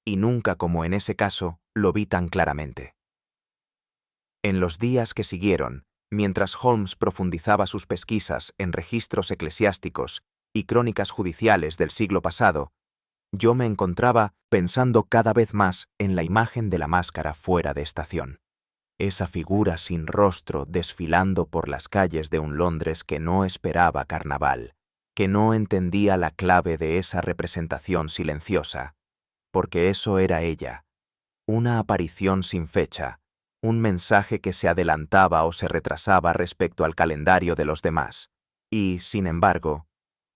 Y nunca como en ese caso lo vi tan claramente. En los días que siguieron, mientras Holmes profundizaba sus pesquisas en registros eclesiásticos y crónicas judiciales del siglo pasado, yo me encontraba pensando cada vez más en la imagen de la máscara fuera de estación. Esa figura sin rostro desfilando por las calles de un Londres que no esperaba carnaval, que no entendía la clave de esa representación silenciosa, porque eso era ella, una aparición sin fecha, un mensaje que se adelantaba o se retrasaba respecto al calendario de los demás, y, sin embargo,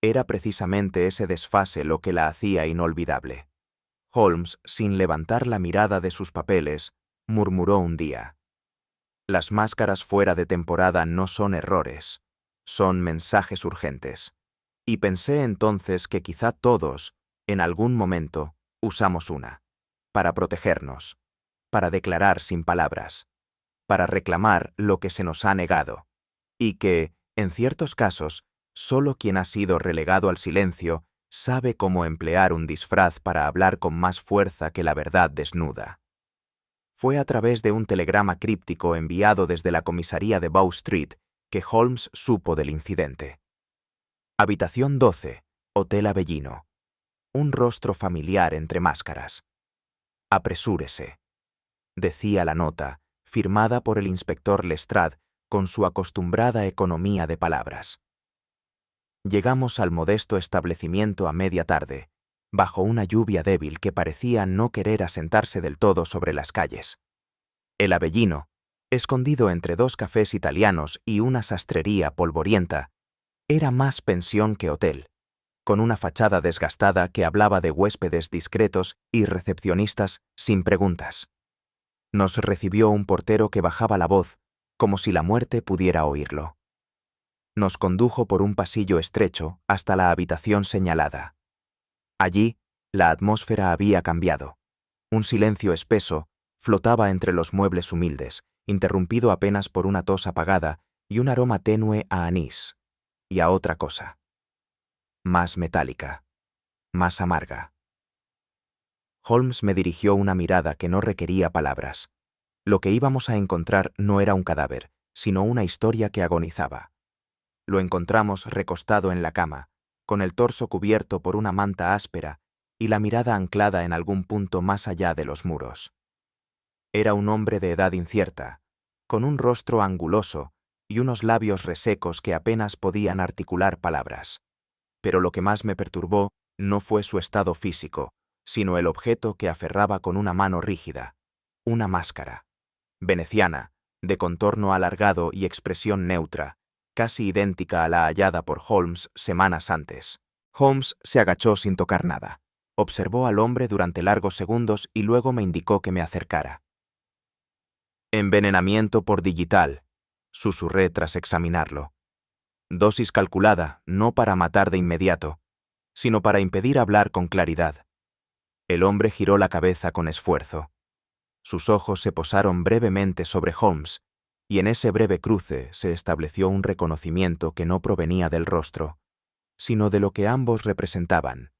era precisamente ese desfase lo que la hacía inolvidable. Holmes, sin levantar la mirada de sus papeles, murmuró un día: Las máscaras fuera de temporada no son errores, son mensajes urgentes. Y pensé entonces que quizá todos, en algún momento, usamos una, para protegernos, para declarar sin palabras, para reclamar lo que se nos ha negado, y que, en ciertos casos, solo quien ha sido relegado al silencio sabe cómo emplear un disfraz para hablar con más fuerza que la verdad desnuda. Fue a través de un telegrama críptico enviado desde la comisaría de Bow Street que Holmes supo del incidente. Habitación 12, Hotel Avellino. Un rostro familiar entre máscaras. Apresúrese, decía la nota, firmada por el inspector Lestrade con su acostumbrada economía de palabras. Llegamos al modesto establecimiento a media tarde, bajo una lluvia débil que parecía no querer asentarse del todo sobre las calles. El Avellino, escondido entre dos cafés italianos y una sastrería polvorienta, era más pensión que hotel, con una fachada desgastada que hablaba de huéspedes discretos y recepcionistas sin preguntas. Nos recibió un portero que bajaba la voz, como si la muerte pudiera oírlo. Nos condujo por un pasillo estrecho hasta la habitación señalada. Allí, la atmósfera había cambiado. Un silencio espeso flotaba entre los muebles humildes, interrumpido apenas por una tos apagada y un aroma tenue a anís, y a otra cosa. Más metálica, más amarga. Holmes me dirigió una mirada que no requería palabras. Lo que íbamos a encontrar no era un cadáver, sino una historia que agonizaba. Lo encontramos recostado en la cama, con el torso cubierto por una manta áspera y la mirada anclada en algún punto más allá de los muros. Era un hombre de edad incierta, con un rostro anguloso y unos labios resecos que apenas podían articular palabras. Pero lo que más me perturbó no fue su estado físico, sino el objeto que aferraba con una mano rígida, una máscara, veneciana, de contorno alargado y expresión neutra, casi idéntica a la hallada por Holmes semanas antes. Holmes se agachó sin tocar nada. Observó al hombre durante largos segundos y luego me indicó que me acercara. Envenenamiento por digital, susurré tras examinarlo. Dosis calculada, no para matar de inmediato, sino para impedir hablar con claridad. El hombre giró la cabeza con esfuerzo. Sus ojos se posaron brevemente sobre Holmes, y en ese breve cruce se estableció un reconocimiento que no provenía del rostro, sino de lo que ambos representaban.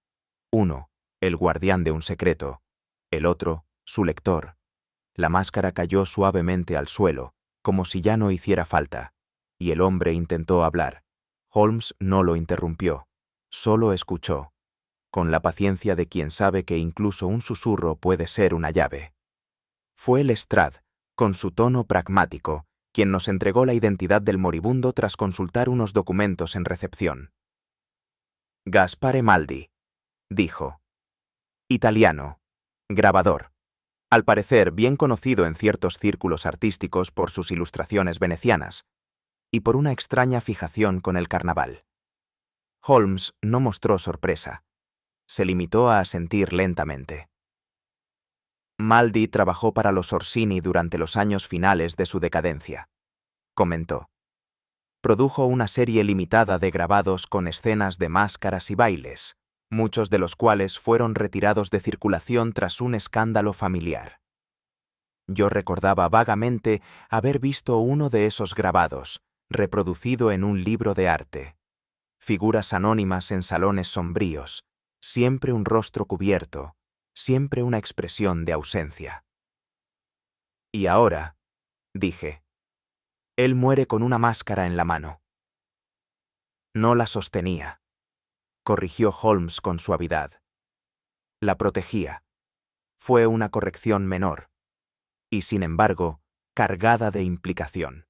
Uno, el guardián de un secreto, el otro, su lector. La máscara cayó suavemente al suelo, como si ya no hiciera falta, y el hombre intentó hablar. Holmes no lo interrumpió, solo escuchó, con la paciencia de quien sabe que incluso un susurro puede ser una llave. Fue Lestrade, con su tono pragmático, quien nos entregó la identidad del moribundo tras consultar unos documentos en recepción. Gaspare Maldi, dijo. Italiano. Grabador. Al parecer bien conocido en ciertos círculos artísticos por sus ilustraciones venecianas, y por una extraña fijación con el carnaval. Holmes no mostró sorpresa. Se limitó a asentir lentamente. Maldi trabajó para los Orsini durante los años finales de su decadencia, comentó. Produjo una serie limitada de grabados con escenas de máscaras y bailes, muchos de los cuales fueron retirados de circulación tras un escándalo familiar. Yo recordaba vagamente haber visto uno de esos grabados, reproducido en un libro de arte. Figuras anónimas en salones sombríos, siempre un rostro cubierto, siempre una expresión de ausencia. Y ahora, dije, él muere con una máscara en la mano. No la sostenía, corrigió Holmes con suavidad. La protegía. Fue una corrección menor, y sin embargo, cargada de implicación.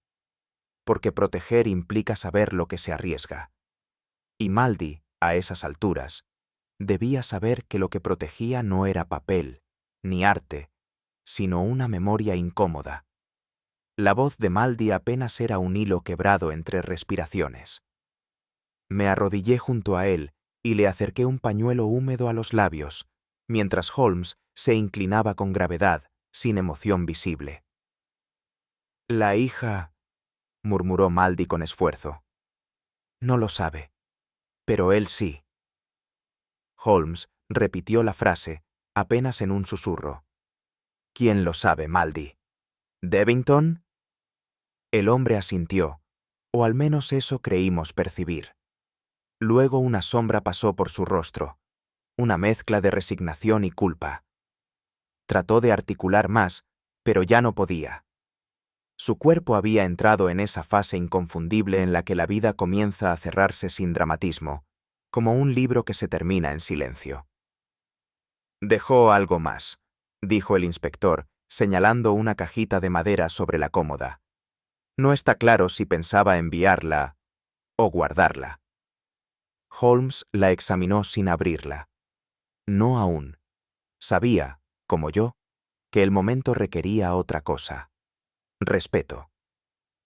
Porque proteger implica saber lo que se arriesga. Y Maldi, a esas alturas, debía saber que lo que protegía no era papel, ni arte, sino una memoria incómoda. La voz de Maldi apenas era un hilo quebrado entre respiraciones. Me arrodillé junto a él y le acerqué un pañuelo húmedo a los labios, mientras Holmes se inclinaba con gravedad, sin emoción visible. La hija, murmuró Maldi con esfuerzo. No lo sabe, pero él sí. Holmes repitió la frase, apenas en un susurro. ¿Quién lo sabe, Maldi? ¿Devington? El hombre asintió, o al menos eso creímos percibir. Luego una sombra pasó por su rostro, una mezcla de resignación y culpa. Trató de articular más, pero ya no podía. Su cuerpo había entrado en esa fase inconfundible en la que la vida comienza a cerrarse sin dramatismo, como un libro que se termina en silencio. Dejó algo más, dijo el inspector, señalando una cajita de madera sobre la cómoda. No está claro si pensaba enviarla o guardarla. Holmes la examinó sin abrirla. No aún. Sabía, como yo, que el momento requería otra cosa. Respeto.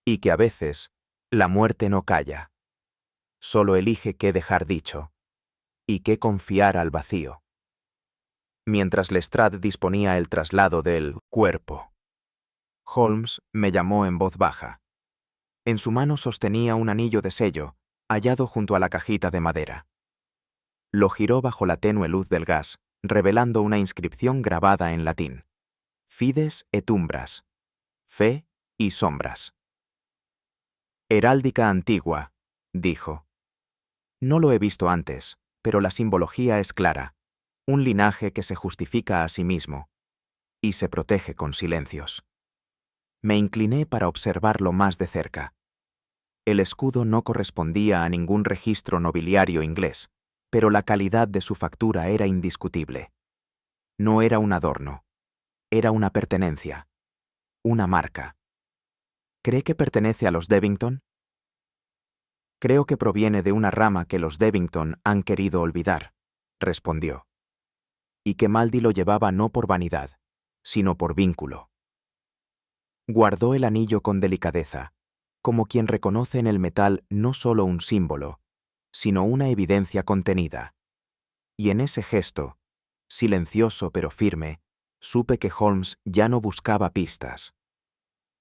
Y que a veces, la muerte no calla. Solo elige qué dejar dicho. Y qué confiar al vacío. Mientras Lestrade disponía el traslado del cuerpo, Holmes me llamó en voz baja. En su mano sostenía un anillo de sello, hallado junto a la cajita de madera. Lo giró bajo la tenue luz del gas, revelando una inscripción grabada en latín. Fides et umbras. Fe y sombras. Heráldica antigua, dijo. No lo he visto antes, pero la simbología es clara. Un linaje que se justifica a sí mismo y se protege con silencios. Me incliné para observarlo más de cerca. El escudo no correspondía a ningún registro nobiliario inglés, pero la calidad de su factura era indiscutible. No era un adorno, era una pertenencia, una marca. ¿Cree que pertenece a los Devington? Creo que proviene de una rama que los Devington han querido olvidar, respondió. Y que Maldi lo llevaba no por vanidad, sino por vínculo. Guardó el anillo con delicadeza, como quien reconoce en el metal no solo un símbolo, sino una evidencia contenida. Y en ese gesto, silencioso pero firme, supe que Holmes ya no buscaba pistas.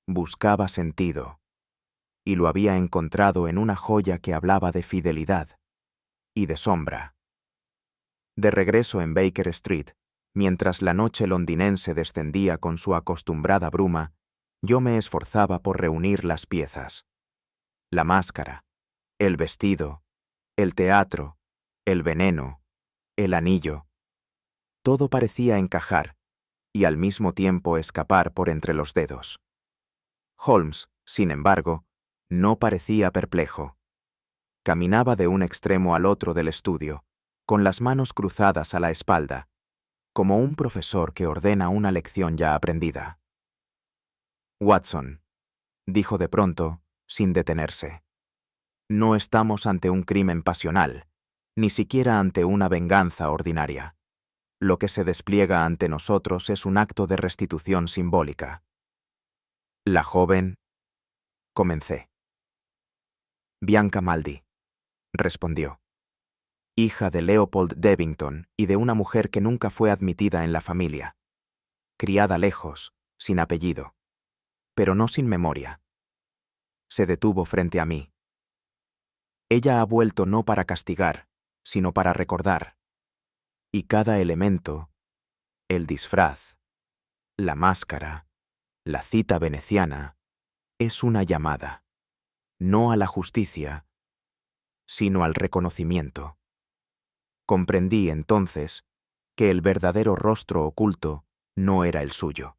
Buscaba sentido. Y lo había encontrado en una joya que hablaba de fidelidad y de sombra. De regreso en Baker Street, mientras la noche londinense descendía con su acostumbrada bruma, yo me esforzaba por reunir las piezas. La máscara, el vestido, el teatro, el veneno, el anillo. Todo parecía encajar y al mismo tiempo escapar por entre los dedos. Holmes, sin embargo, no parecía perplejo. Caminaba de un extremo al otro del estudio, con las manos cruzadas a la espalda, como un profesor que ordena una lección ya aprendida. Watson, dijo de pronto, sin detenerse. No estamos ante un crimen pasional, ni siquiera ante una venganza ordinaria. Lo que se despliega ante nosotros es un acto de restitución simbólica. La joven... Comencé. Bianca Maldi, respondió. Hija de Leopold Devington y de una mujer que nunca fue admitida en la familia. Criada lejos, sin apellido, pero no sin memoria. Se detuvo frente a mí. Ella ha vuelto no para castigar, sino para recordar. Y cada elemento, el disfraz, la máscara, la cita veneciana, es una llamada, no a la justicia, sino al reconocimiento. Comprendí entonces que el verdadero rostro oculto no era el suyo.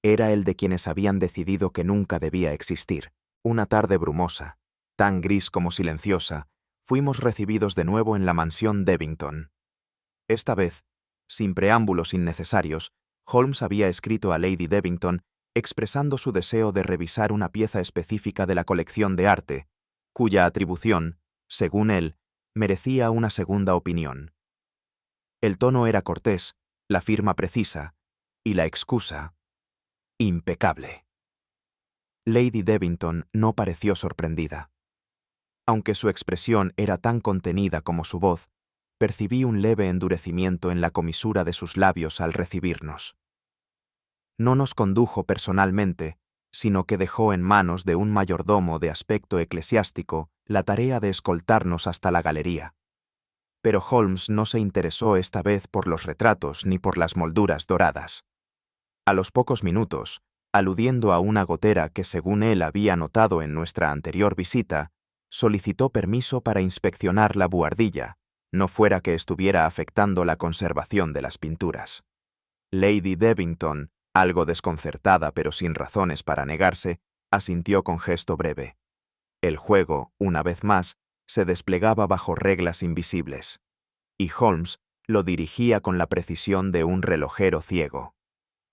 Era el de quienes habían decidido que nunca debía existir. Una tarde brumosa, tan gris como silenciosa, fuimos recibidos de nuevo en la mansión Devington. Esta vez, sin preámbulos innecesarios, Holmes había escrito a Lady Devington expresando su deseo de revisar una pieza específica de la colección de arte, cuya atribución, según él, merecía una segunda opinión. El tono era cortés, la firma precisa, y la excusa, impecable. Lady Devington no pareció sorprendida. Aunque su expresión era tan contenida como su voz, percibí un leve endurecimiento en la comisura de sus labios al recibirnos. No nos condujo personalmente, sino que dejó en manos de un mayordomo de aspecto eclesiástico la tarea de escoltarnos hasta la galería. Pero Holmes no se interesó esta vez por los retratos ni por las molduras doradas. A los pocos minutos, aludiendo a una gotera que según él había notado en nuestra anterior visita, solicitó permiso para inspeccionar la buhardilla, no fuera que estuviera afectando la conservación de las pinturas. Lady Devington, algo desconcertada pero sin razones para negarse, asintió con gesto breve. El juego, una vez más, se desplegaba bajo reglas invisibles, y Holmes lo dirigía con la precisión de un relojero ciego.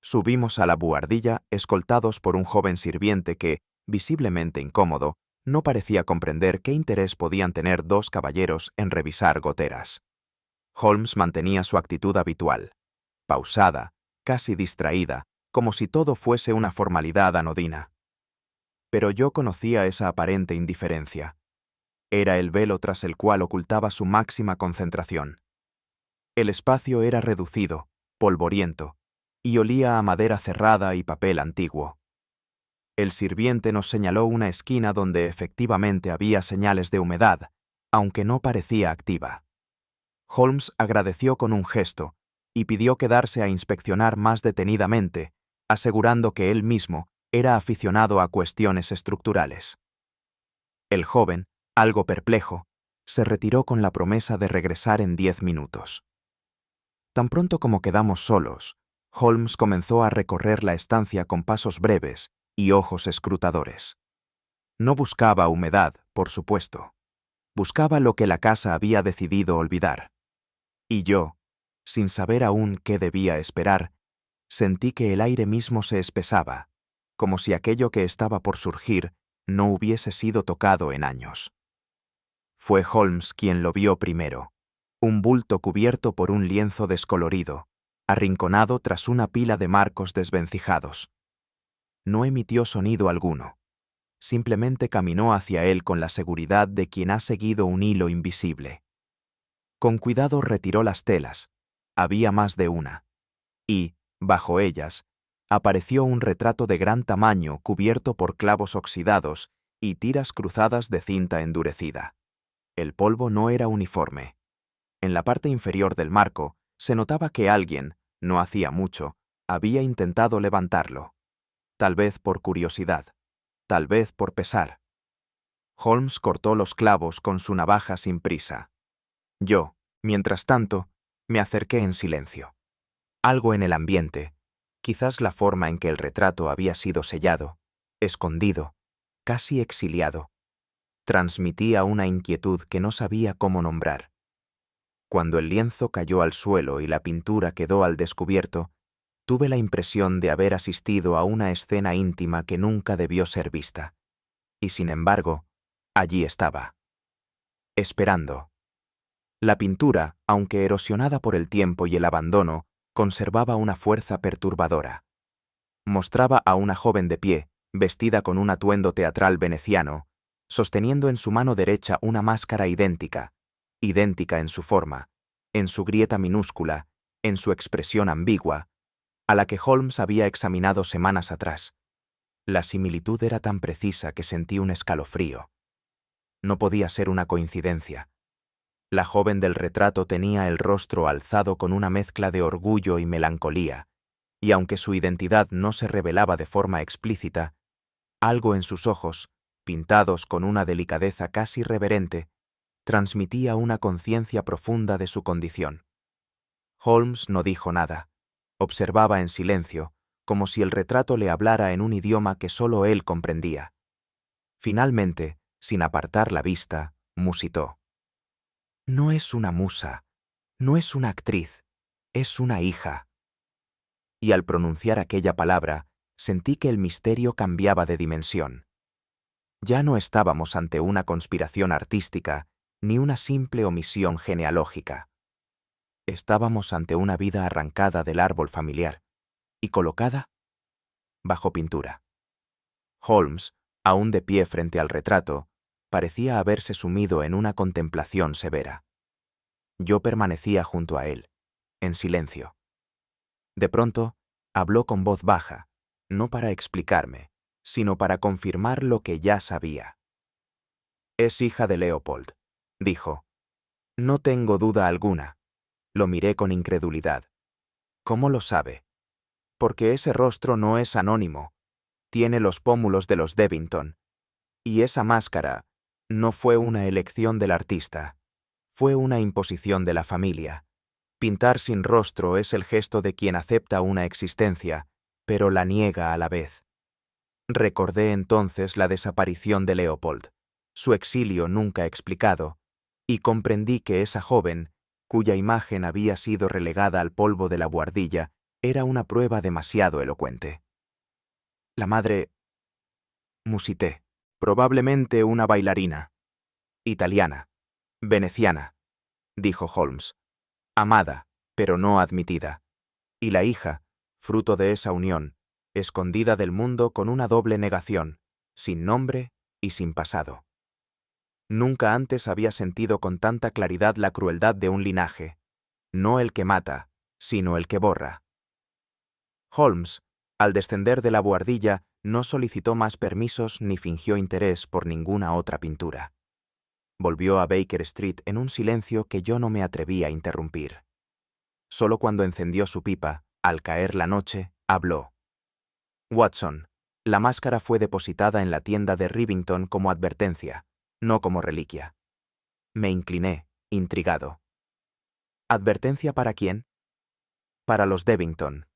Subimos a la buhardilla escoltados por un joven sirviente que, visiblemente incómodo, no parecía comprender qué interés podían tener dos caballeros en revisar goteras. Holmes mantenía su actitud habitual, pausada, casi distraída, como si todo fuese una formalidad anodina. Pero yo conocía esa aparente indiferencia. Era el velo tras el cual ocultaba su máxima concentración. El espacio era reducido, polvoriento, y olía a madera cerrada y papel antiguo. El sirviente nos señaló una esquina donde efectivamente había señales de humedad, aunque no parecía activa. Holmes agradeció con un gesto y pidió quedarse a inspeccionar más detenidamente, asegurando que él mismo era aficionado a cuestiones estructurales. El joven, algo perplejo, se retiró con la promesa de regresar en 10 minutos. Tan pronto como quedamos solos, Holmes comenzó a recorrer la estancia con pasos breves y ojos escrutadores. No buscaba humedad, por supuesto. Buscaba lo que la casa había decidido olvidar. Y yo, sin saber aún qué debía esperar, sentí que el aire mismo se espesaba, como si aquello que estaba por surgir no hubiese sido tocado en años. Fue Holmes quien lo vio primero, un bulto cubierto por un lienzo descolorido, arrinconado tras una pila de marcos desvencijados. No emitió sonido alguno. Simplemente caminó hacia él con la seguridad de quien ha seguido un hilo invisible. Con cuidado retiró las telas. Había más de una. Y, bajo ellas, apareció un retrato de gran tamaño cubierto por clavos oxidados y tiras cruzadas de cinta endurecida. El polvo no era uniforme. En la parte inferior del marco se notaba que alguien, no hacía mucho, había intentado levantarlo. Tal vez por curiosidad, tal vez por pesar. Holmes cortó los clavos con su navaja sin prisa. Yo, mientras tanto, me acerqué en silencio. Algo en el ambiente, quizás la forma en que el retrato había sido sellado, escondido, casi exiliado, transmitía una inquietud que no sabía cómo nombrar. Cuando el lienzo cayó al suelo y la pintura quedó al descubierto, tuve la impresión de haber asistido a una escena íntima que nunca debió ser vista. Y sin embargo, allí estaba, esperando. La pintura, aunque erosionada por el tiempo y el abandono, conservaba una fuerza perturbadora. Mostraba a una joven de pie, vestida con un atuendo teatral veneciano, sosteniendo en su mano derecha una máscara idéntica en su forma, en su grieta minúscula, en su expresión ambigua, a la que Holmes había examinado semanas atrás. La similitud era tan precisa que sentí un escalofrío. No podía ser una coincidencia. La joven del retrato tenía el rostro alzado con una mezcla de orgullo y melancolía, y aunque su identidad no se revelaba de forma explícita, algo en sus ojos, pintados con una delicadeza casi reverente, transmitía una conciencia profunda de su condición. Holmes no dijo nada. Observaba en silencio, como si el retrato le hablara en un idioma que solo él comprendía. Finalmente, sin apartar la vista, musitó. No es una musa, no es una actriz, es una hija. Y al pronunciar aquella palabra, sentí que el misterio cambiaba de dimensión. Ya no estábamos ante una conspiración artística ni una simple omisión genealógica. Estábamos ante una vida arrancada del árbol familiar y colocada bajo pintura. Holmes, aún de pie frente al retrato, parecía haberse sumido en una contemplación severa. Yo permanecía junto a él, en silencio. De pronto, habló con voz baja, no para explicarme, sino para confirmar lo que ya sabía. Es hija de Leopold, dijo. No tengo duda alguna. Lo miré con incredulidad. ¿Cómo lo sabe? Porque ese rostro no es anónimo. Tiene los pómulos de los Devington. Y esa máscara no fue una elección del artista. Fue una imposición de la familia. Pintar sin rostro es el gesto de quien acepta una existencia, pero la niega a la vez. Recordé entonces la desaparición de Leopold, su exilio nunca explicado, y comprendí que esa joven, cuya imagen había sido relegada al polvo de la buhardilla, era una prueba demasiado elocuente. La madre... musité. Probablemente una bailarina. Italiana. Veneciana, dijo Holmes. amada, pero no admitida, y la hija, fruto de esa unión, escondida del mundo con una doble negación, sin nombre y sin pasado. Nunca antes había sentido con tanta claridad la crueldad de un linaje, no el que mata, sino el que borra. Holmes, al descender de la buhardilla, no solicitó más permisos ni fingió interés por ninguna otra pintura. Volvió a Baker Street en un silencio que yo no me atreví a interrumpir. Solo cuando encendió su pipa, al caer la noche, habló. Watson, la máscara fue depositada en la tienda de Rivington como advertencia, no como reliquia. Me incliné, intrigado. ¿Advertencia para quién? Para los Devington,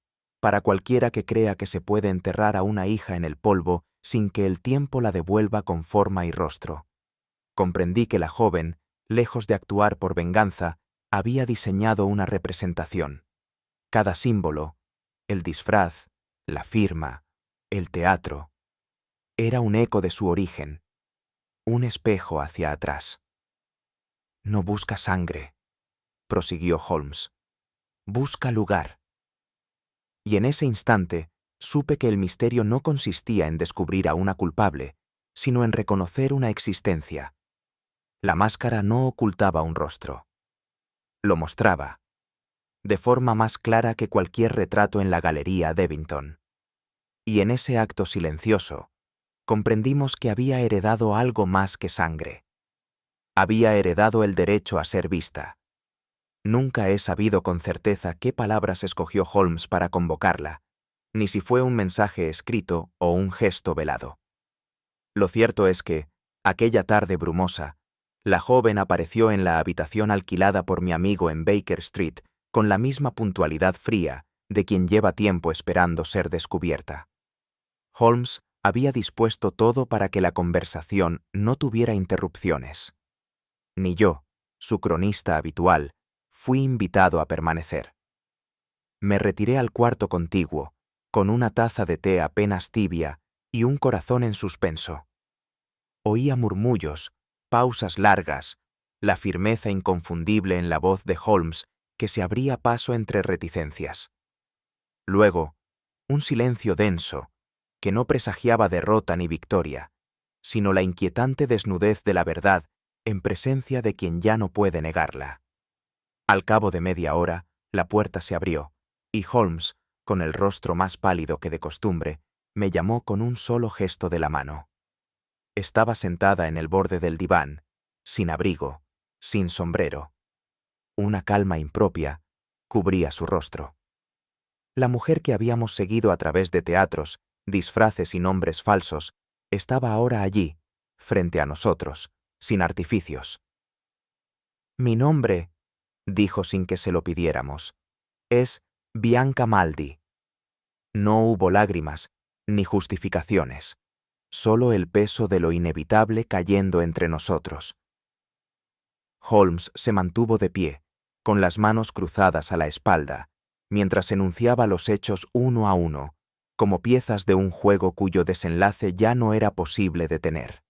para cualquiera que crea que se puede enterrar a una hija en el polvo sin que el tiempo la devuelva con forma y rostro. Comprendí que la joven, lejos de actuar por venganza, había diseñado una representación. Cada símbolo, el disfraz, la firma, el teatro, era un eco de su origen, un espejo hacia atrás. No busca sangre, prosiguió Holmes. Busca lugar. Y en ese instante supe que el misterio no consistía en descubrir a una culpable, sino en reconocer una existencia. La máscara no ocultaba un rostro. Lo mostraba, de forma más clara que cualquier retrato en la Galería Devington. Y en ese acto silencioso, comprendimos que había heredado algo más que sangre. Había heredado el derecho a ser vista. Nunca he sabido con certeza qué palabras escogió Holmes para convocarla, ni si fue un mensaje escrito o un gesto velado. Lo cierto es que, aquella tarde brumosa, la joven apareció en la habitación alquilada por mi amigo en Baker Street con la misma puntualidad fría de quien lleva tiempo esperando ser descubierta. Holmes había dispuesto todo para que la conversación no tuviera interrupciones. Ni yo, su cronista habitual, fui invitado a permanecer. Me retiré al cuarto contiguo, con una taza de té apenas tibia y un corazón en suspenso. Oía murmullos, pausas largas, la firmeza inconfundible en la voz de Holmes que se abría paso entre reticencias. Luego, un silencio denso, que no presagiaba derrota ni victoria, sino la inquietante desnudez de la verdad en presencia de quien ya no puede negarla. Al cabo de media hora, la puerta se abrió, y Holmes, con el rostro más pálido que de costumbre, me llamó con un solo gesto de la mano. Estaba sentada en el borde del diván, sin abrigo, sin sombrero. Una calma impropia cubría su rostro. La mujer que habíamos seguido a través de teatros, disfraces y nombres falsos, estaba ahora allí, frente a nosotros, sin artificios. «Mi nombre», dijo sin que se lo pidiéramos, «es Bianca Maldi». No hubo lágrimas, ni justificaciones, solo el peso de lo inevitable cayendo entre nosotros. Holmes se mantuvo de pie, con las manos cruzadas a la espalda, mientras enunciaba los hechos uno a uno, como piezas de un juego cuyo desenlace ya no era posible detener.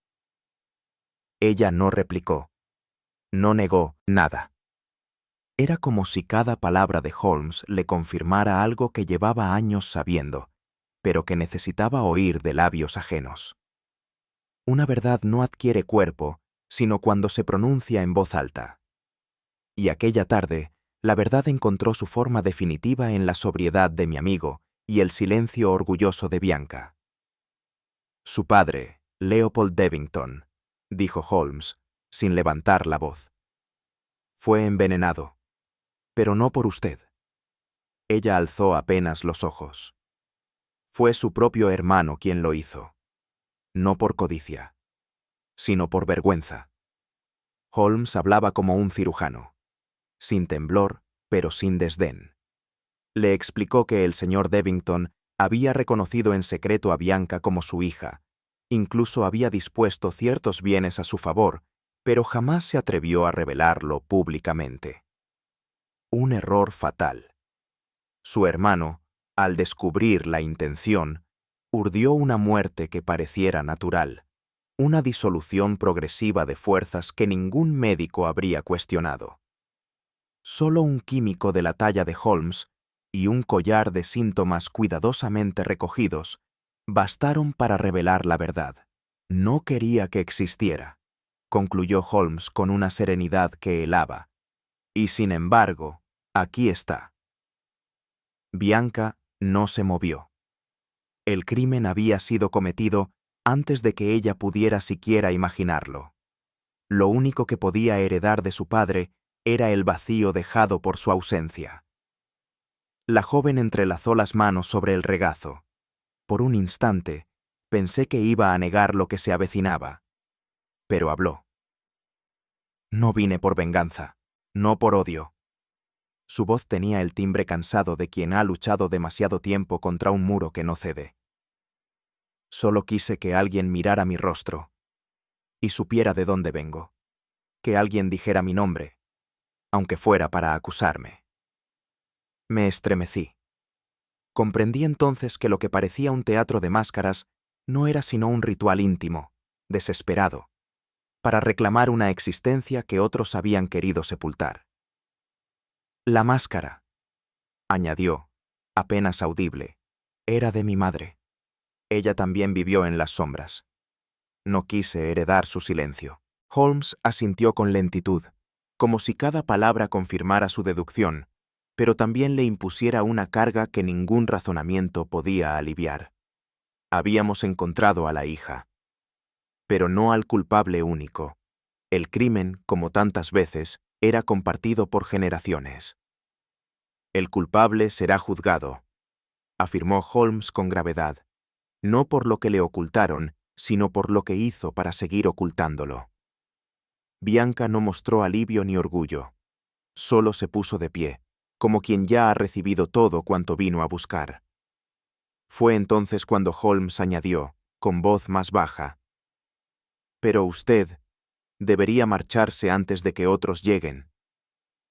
Ella no replicó, no negó nada. Era como si cada palabra de Holmes le confirmara algo que llevaba años sabiendo, pero que necesitaba oír de labios ajenos. Una verdad no adquiere cuerpo, sino cuando se pronuncia en voz alta. Y aquella tarde, la verdad encontró su forma definitiva en la sobriedad de mi amigo y el silencio orgulloso de Bianca. Su padre, Leopold Devington, dijo Holmes, sin levantar la voz. Fue envenenado, pero no por usted. Ella alzó apenas los ojos. Fue su propio hermano quien lo hizo, no por codicia, sino por vergüenza. Holmes hablaba como un cirujano, sin temblor, pero sin desdén. Le explicó que el señor Devington había reconocido en secreto a Bianca como su hija, incluso había dispuesto ciertos bienes a su favor, pero jamás se atrevió a revelarlo públicamente. Un error fatal. Su hermano, al descubrir la intención, urdió una muerte que pareciera natural, una disolución progresiva de fuerzas que ningún médico habría cuestionado. Solo un químico de la talla de Holmes y un collar de síntomas cuidadosamente recogidos bastaron para revelar la verdad. No quería que existiera, concluyó Holmes con una serenidad que helaba. Y sin embargo, aquí está. Bianca no se movió. El crimen había sido cometido antes de que ella pudiera siquiera imaginarlo. Lo único que podía heredar de su padre era el vacío dejado por su ausencia. La joven entrelazó las manos sobre el regazo. Por un instante, pensé que iba a negar lo que se avecinaba. Pero habló. No vine por venganza, no por odio. Su voz tenía el timbre cansado de quien ha luchado demasiado tiempo contra un muro que no cede. Solo quise que alguien mirara mi rostro y supiera de dónde vengo. Que alguien dijera mi nombre, aunque fuera para acusarme. Me estremecí. Comprendí entonces que lo que parecía un teatro de máscaras no era sino un ritual íntimo, desesperado, para reclamar una existencia que otros habían querido sepultar. La máscara, añadió, apenas audible, era de mi madre. Ella también vivió en las sombras. No quise heredar su silencio. Holmes asintió con lentitud, como si cada palabra confirmara su deducción, pero también le impusiera una carga que ningún razonamiento podía aliviar. Habíamos encontrado a la hija, pero no al culpable único. El crimen, como tantas veces, era compartido por generaciones. El culpable será juzgado, afirmó Holmes con gravedad, no por lo que le ocultaron, sino por lo que hizo para seguir ocultándolo. Bianca no mostró alivio ni orgullo. Solo se puso de pie, como quien ya ha recibido todo cuanto vino a buscar. Fue entonces cuando Holmes añadió, con voz más baja, «Pero usted debería marcharse antes de que otros lleguen.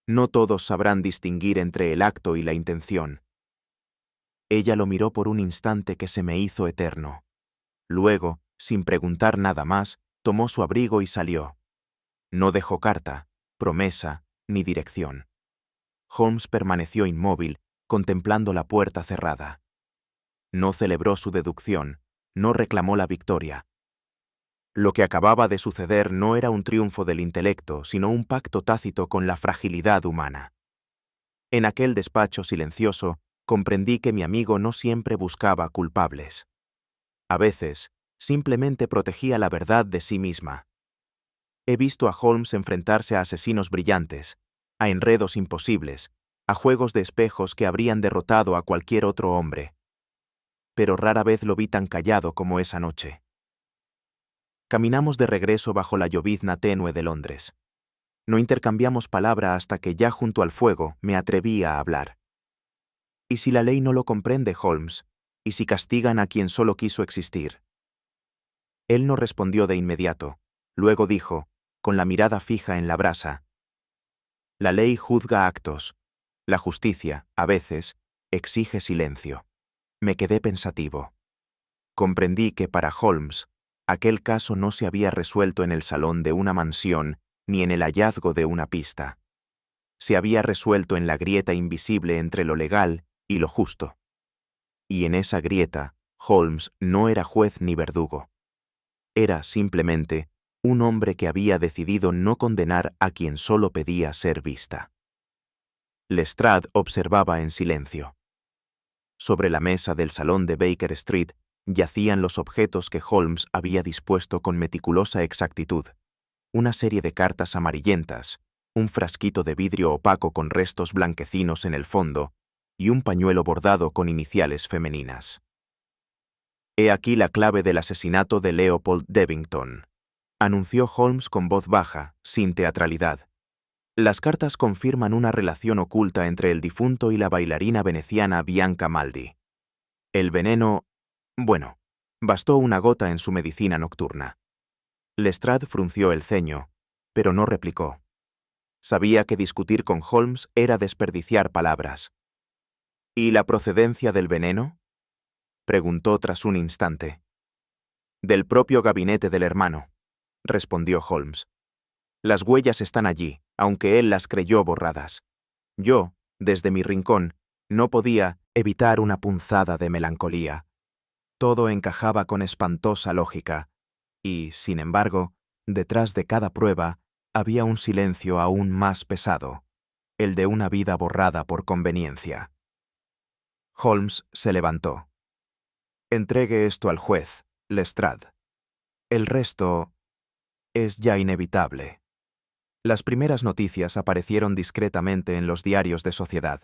No todos sabrán distinguir entre el acto y la intención». Ella lo miró por un instante que se me hizo eterno. Luego, sin preguntar nada más, tomó su abrigo y salió. No dejó carta, promesa, ni dirección. Holmes permaneció inmóvil, contemplando la puerta cerrada. No celebró su deducción, no reclamó la victoria. Lo que acababa de suceder no era un triunfo del intelecto, sino un pacto tácito con la fragilidad humana. En aquel despacho silencioso, comprendí que mi amigo no siempre buscaba culpables. A veces, simplemente protegía la verdad de sí misma. He visto a Holmes enfrentarse a asesinos brillantes, a enredos imposibles, a juegos de espejos que habrían derrotado a cualquier otro hombre. Pero rara vez lo vi tan callado como esa noche. Caminamos de regreso bajo la llovizna tenue de Londres. No intercambiamos palabra hasta que ya junto al fuego me atreví a hablar. ¿Y si la ley no lo comprende, Holmes? ¿Y si castigan a quien solo quiso existir? Él no respondió de inmediato. Luego dijo, con la mirada fija en la brasa, «La ley juzga actos. La justicia, a veces, exige silencio». Me quedé pensativo. Comprendí que para Holmes, aquel caso no se había resuelto en el salón de una mansión ni en el hallazgo de una pista. Se había resuelto en la grieta invisible entre lo legal y lo justo. Y en esa grieta, Holmes no era juez ni verdugo. Era, simplemente, un hombre que había decidido no condenar a quien solo pedía ser vista. Lestrade observaba en silencio. Sobre la mesa del salón de Baker Street yacían los objetos que Holmes había dispuesto con meticulosa exactitud. Una serie de cartas amarillentas, un frasquito de vidrio opaco con restos blanquecinos en el fondo y un pañuelo bordado con iniciales femeninas. «He aquí la clave del asesinato de Leopold Devington», anunció Holmes con voz baja, sin teatralidad. «Las cartas confirman una relación oculta entre el difunto y la bailarina veneciana Bianca Maldi. El veneno... bueno, bastó una gota en su medicina nocturna». Lestrade frunció el ceño, pero no replicó. Sabía que discutir con Holmes era desperdiciar palabras. «¿Y la procedencia del veneno?», preguntó tras un instante. «Del propio gabinete del hermano», respondió Holmes. «Las huellas están allí, aunque él las creyó borradas. Yo, desde mi rincón, no podía evitar una punzada de melancolía. Todo encajaba con espantosa lógica, y, sin embargo, detrás de cada prueba había un silencio aún más pesado, el de una vida borrada por conveniencia. Holmes se levantó. Entregue esto al juez, Lestrade. El resto es ya inevitable. Las primeras noticias aparecieron discretamente en los diarios de sociedad.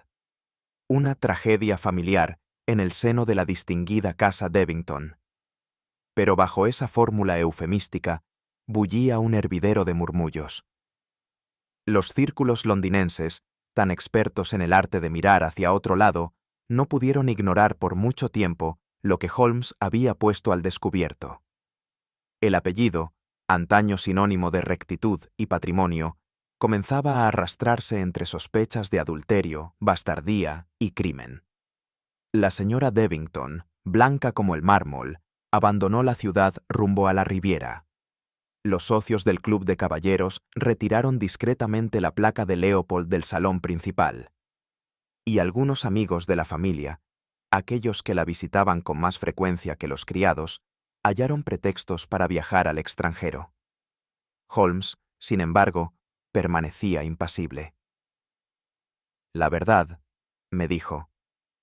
Una tragedia familiar en el seno de la distinguida casa Devington. Pero bajo esa fórmula eufemística bullía un hervidero de murmullos. Los círculos londinenses, tan expertos en el arte de mirar hacia otro lado, no pudieron ignorar por mucho tiempo lo que Holmes había puesto al descubierto. El apellido, antaño sinónimo de rectitud y patrimonio, comenzaba a arrastrarse entre sospechas de adulterio, bastardía y crimen. La señora Devington, blanca como el mármol, abandonó la ciudad rumbo a la Riviera. Los socios del club de caballeros retiraron discretamente la placa de Leopold del salón principal. Y algunos amigos de la familia, aquellos que la visitaban con más frecuencia que los criados, hallaron pretextos para viajar al extranjero. Holmes, sin embargo, permanecía impasible. La verdad, me dijo,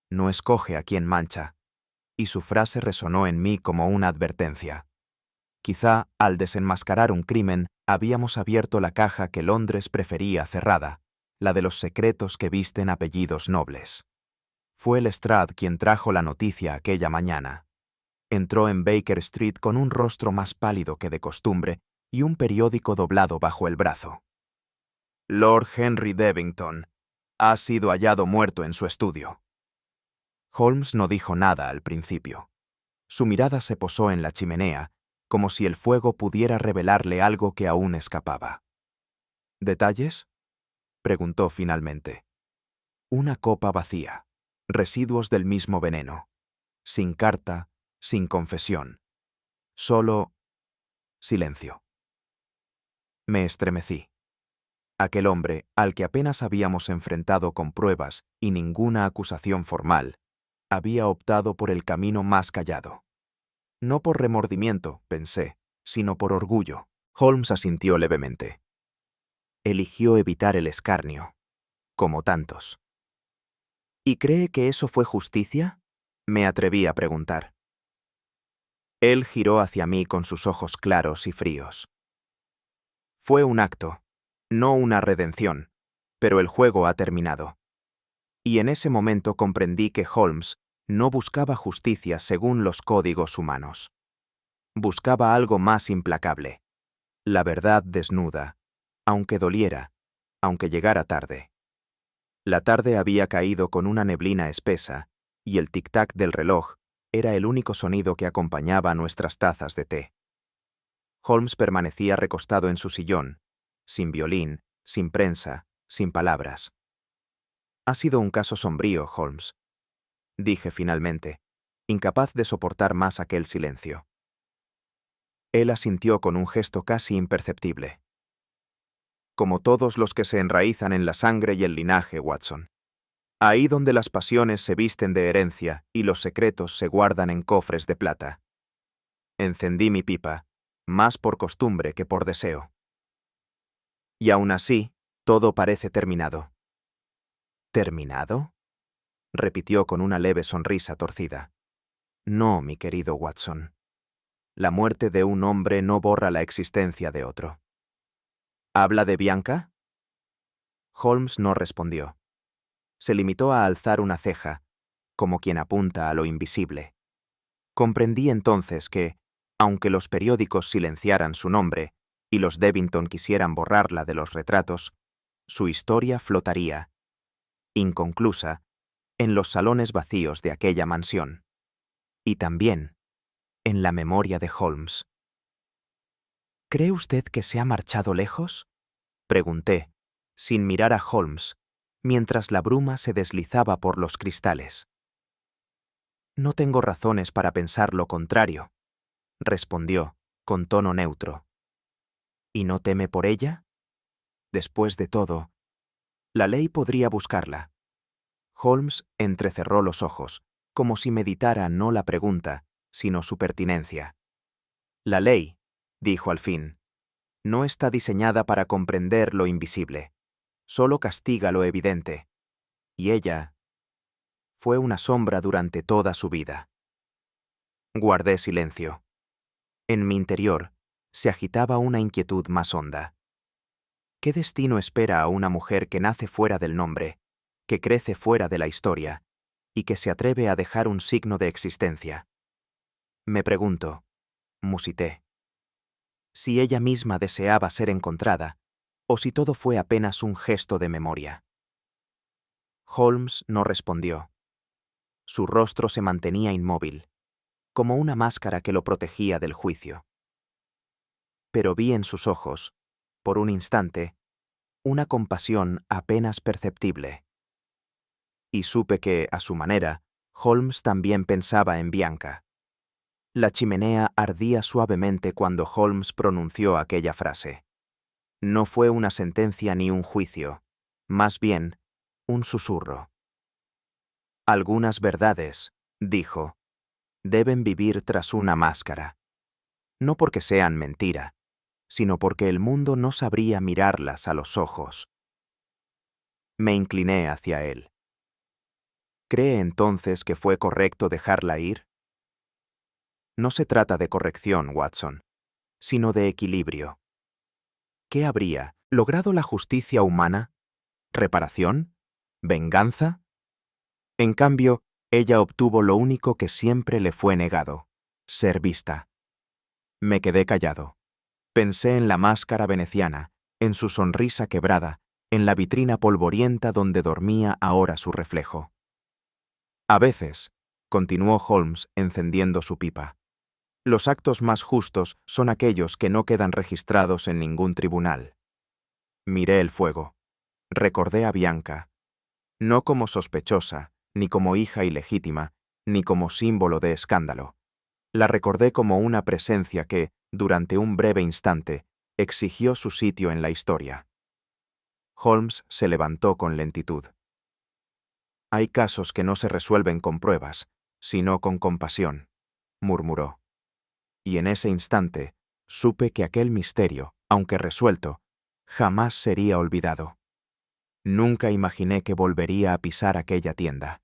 no escoge a quien mancha, y su frase resonó en mí como una advertencia. Quizá, al desenmascarar un crimen, habíamos abierto la caja que Londres prefería cerrada, la de los secretos que visten apellidos nobles. Fue Lestrade quien trajo la noticia aquella mañana. Entró en Baker Street con un rostro más pálido que de costumbre y un periódico doblado bajo el brazo. Lord Henry Devington ha sido hallado muerto en su estudio. Holmes no dijo nada al principio. Su mirada se posó en la chimenea, como si el fuego pudiera revelarle algo que aún escapaba. ¿Detalles?, preguntó finalmente. Una copa vacía, residuos del mismo veneno, sin carta, sin confesión. Solo silencio. Me estremecí. Aquel hombre, al que apenas habíamos enfrentado con pruebas y ninguna acusación formal, había optado por el camino más callado. No por remordimiento, pensé, sino por orgullo. Holmes asintió levemente. Eligió evitar el escarnio, como tantos. ¿Y cree que eso fue justicia?, me atreví a preguntar. Él giró hacia mí con sus ojos claros y fríos. Fue un acto, no una redención, pero el juego ha terminado. Y en ese momento comprendí que Holmes no buscaba justicia según los códigos humanos. Buscaba algo más implacable, la verdad desnuda, aunque doliera, aunque llegara tarde. La tarde había caído con una neblina espesa, y el tic-tac del reloj era el único sonido que acompañaba nuestras tazas de té. Holmes permanecía recostado en su sillón, sin violín, sin prensa, sin palabras. Ha sido un caso sombrío, Holmes, dije finalmente, incapaz de soportar más aquel silencio. Él asintió con un gesto casi imperceptible. Como todos los que se enraizan en la sangre y el linaje, Watson. Ahí donde las pasiones se visten de herencia y los secretos se guardan en cofres de plata. Encendí mi pipa, más por costumbre que por deseo. Y aún así, todo parece terminado. ¿Terminado?, repitió con una leve sonrisa torcida. No, mi querido Watson. La muerte de un hombre no borra la existencia de otro. ¿Habla de Bianca? Holmes no respondió. Se limitó a alzar una ceja, como quien apunta a lo invisible. Comprendí entonces que, aunque los periódicos silenciaran su nombre y los Devington quisieran borrarla de los retratos, su historia flotaría, inconclusa, en los salones vacíos de aquella mansión. Y también en la memoria de Holmes. ¿Cree usted que se ha marchado lejos?, pregunté, sin mirar a Holmes, mientras la bruma se deslizaba por los cristales. No tengo razones para pensar lo contrario, respondió, con tono neutro. ¿Y no teme por ella? Después de todo, La ley podría buscarla. Holmes entrecerró los ojos, como si meditara no la pregunta, sino su pertinencia. La ley, dijo al fin, no está diseñada para comprender lo invisible. Solo castiga lo evidente. Y ella fue una sombra durante toda su vida. Guardé silencio. En mi interior se agitaba una inquietud más honda. ¿Qué destino espera a una mujer que nace fuera del nombre, que crece fuera de la historia y que se atreve a dejar un signo de existencia? Me pregunto, musité, si ella misma deseaba ser encontrada o si todo fue apenas un gesto de memoria. Holmes no respondió. Su rostro se mantenía inmóvil, como una máscara que lo protegía del juicio. Pero vi en sus ojos, por un instante, una compasión apenas perceptible. Y supe que, a su manera, Holmes también pensaba en Bianca. La chimenea ardía suavemente cuando Holmes pronunció aquella frase. No fue una sentencia ni un juicio, más bien, un susurro. Algunas verdades, dijo, deben vivir tras una máscara. No porque sean mentira, sino porque el mundo no sabría mirarlas a los ojos. Me incliné hacia él. ¿Cree entonces que fue correcto dejarla ir? No se trata de corrección, Watson, sino de equilibrio. ¿Qué habría logrado la justicia humana? ¿Reparación? ¿Venganza? En cambio, ella obtuvo lo único que siempre le fue negado: ser vista. Me quedé callado. Pensé en la máscara veneciana, en su sonrisa quebrada, en la vitrina polvorienta donde dormía ahora su reflejo. A veces, continuó Holmes encendiendo su pipa, los actos más justos son aquellos que no quedan registrados en ningún tribunal. Miré el fuego. Recordé a Bianca, no como sospechosa, ni como hija ilegítima, ni como símbolo de escándalo. La recordé como una presencia que, durante un breve instante, exigió su sitio en la historia. Holmes se levantó con lentitud. Hay casos que no se resuelven con pruebas, sino con compasión, murmuró. Y en ese instante supe que aquel misterio, aunque resuelto, jamás sería olvidado. Nunca imaginé que volvería a pisar aquella tienda.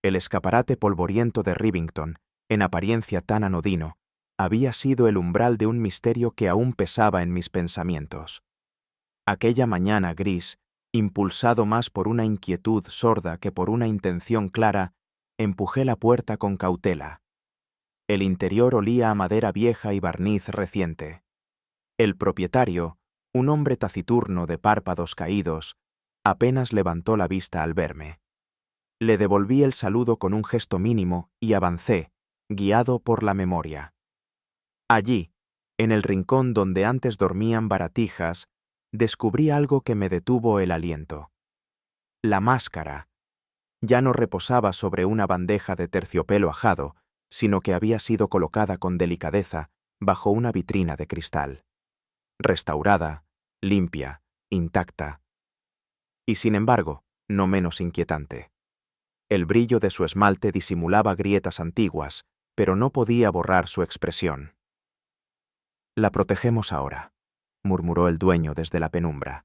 El escaparate polvoriento de Rivington, en apariencia tan anodino, había sido el umbral de un misterio que aún pesaba en mis pensamientos. Aquella mañana gris, impulsado más por una inquietud sorda que por una intención clara, empujé la puerta con cautela. El interior olía a madera vieja y barniz reciente. El propietario, un hombre taciturno de párpados caídos, apenas levantó la vista al verme. Le devolví el saludo con un gesto mínimo y avancé, guiado por la memoria. Allí, en el rincón donde antes dormían baratijas, descubrí algo que me detuvo el aliento. La máscara ya no reposaba sobre una bandeja de terciopelo ajado, sino que había sido colocada con delicadeza bajo una vitrina de cristal. Restaurada, limpia, intacta. Y sin embargo, no menos inquietante. El brillo de su esmalte disimulaba grietas antiguas, pero no podía borrar su expresión. La protegemos ahora, murmuró el dueño desde la penumbra.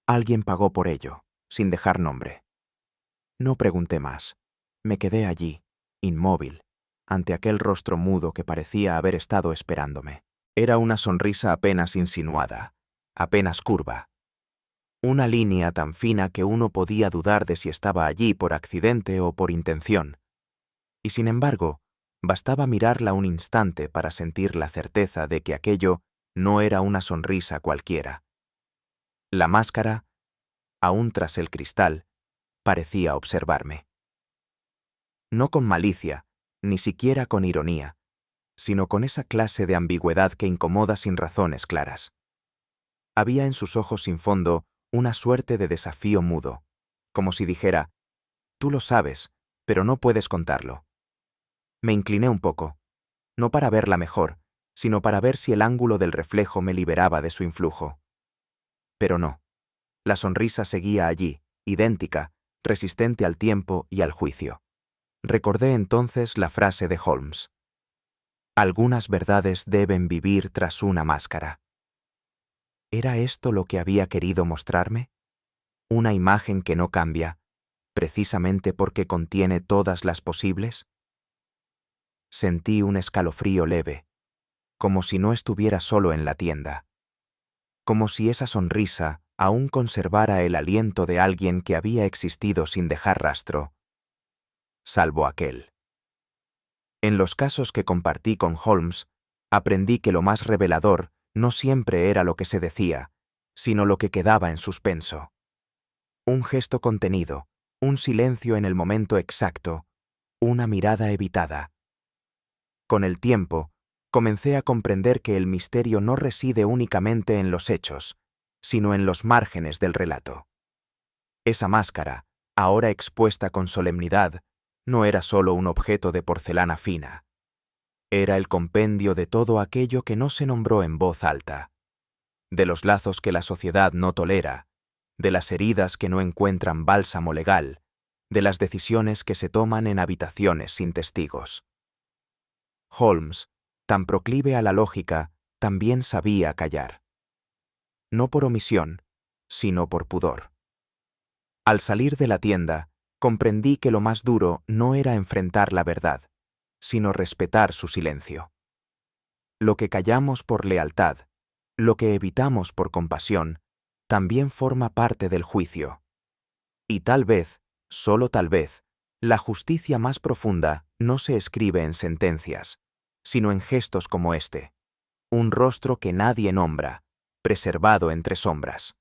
Alguien pagó por ello, sin dejar nombre. No pregunté más. Me quedé allí, inmóvil, ante aquel rostro mudo que parecía haber estado esperándome. Era una sonrisa apenas insinuada, apenas curva. Una línea tan fina que uno podía dudar de si estaba allí por accidente o por intención. Y sin embargo, bastaba mirarla un instante para sentir la certeza de que aquello no era una sonrisa cualquiera. La máscara, aún tras el cristal, parecía observarme. No con malicia, ni siquiera con ironía, sino con esa clase de ambigüedad que incomoda sin razones claras. Había en sus ojos sin fondo una suerte de desafío mudo, como si dijera, tú lo sabes, pero no puedes contarlo. Me incliné un poco, no para verla mejor, sino para ver si el ángulo del reflejo me liberaba de su influjo. Pero no. La sonrisa seguía allí, idéntica, resistente al tiempo y al juicio. Recordé entonces la frase de Holmes. Algunas verdades deben vivir tras una máscara. ¿Era esto lo que había querido mostrarme? ¿Una imagen que no cambia, precisamente porque contiene todas las posibles? Sentí un escalofrío leve, como si no estuviera solo en la tienda, como si esa sonrisa aún conservara el aliento de alguien que había existido sin dejar rastro, salvo aquel. En los casos que compartí con Holmes, aprendí que lo más revelador no siempre era lo que se decía, sino lo que quedaba en suspenso. Un gesto contenido, un silencio en el momento exacto, una mirada evitada. Con el tiempo, comencé a comprender que el misterio no reside únicamente en los hechos, sino en los márgenes del relato. Esa máscara, ahora expuesta con solemnidad, no era solo un objeto de porcelana fina. Era el compendio de todo aquello que no se nombró en voz alta, de los lazos que la sociedad no tolera, de las heridas que no encuentran bálsamo legal, de las decisiones que se toman en habitaciones sin testigos. Holmes, tan proclive a la lógica, también sabía callar. No por omisión, sino por pudor. Al salir de la tienda, comprendí que lo más duro no era enfrentar la verdad, sino respetar su silencio. Lo que callamos por lealtad, lo que evitamos por compasión, también forma parte del juicio. Y tal vez, solo tal vez, la justicia más profunda no se escribe en sentencias, sino en gestos como este. Un rostro que nadie nombra, preservado entre sombras.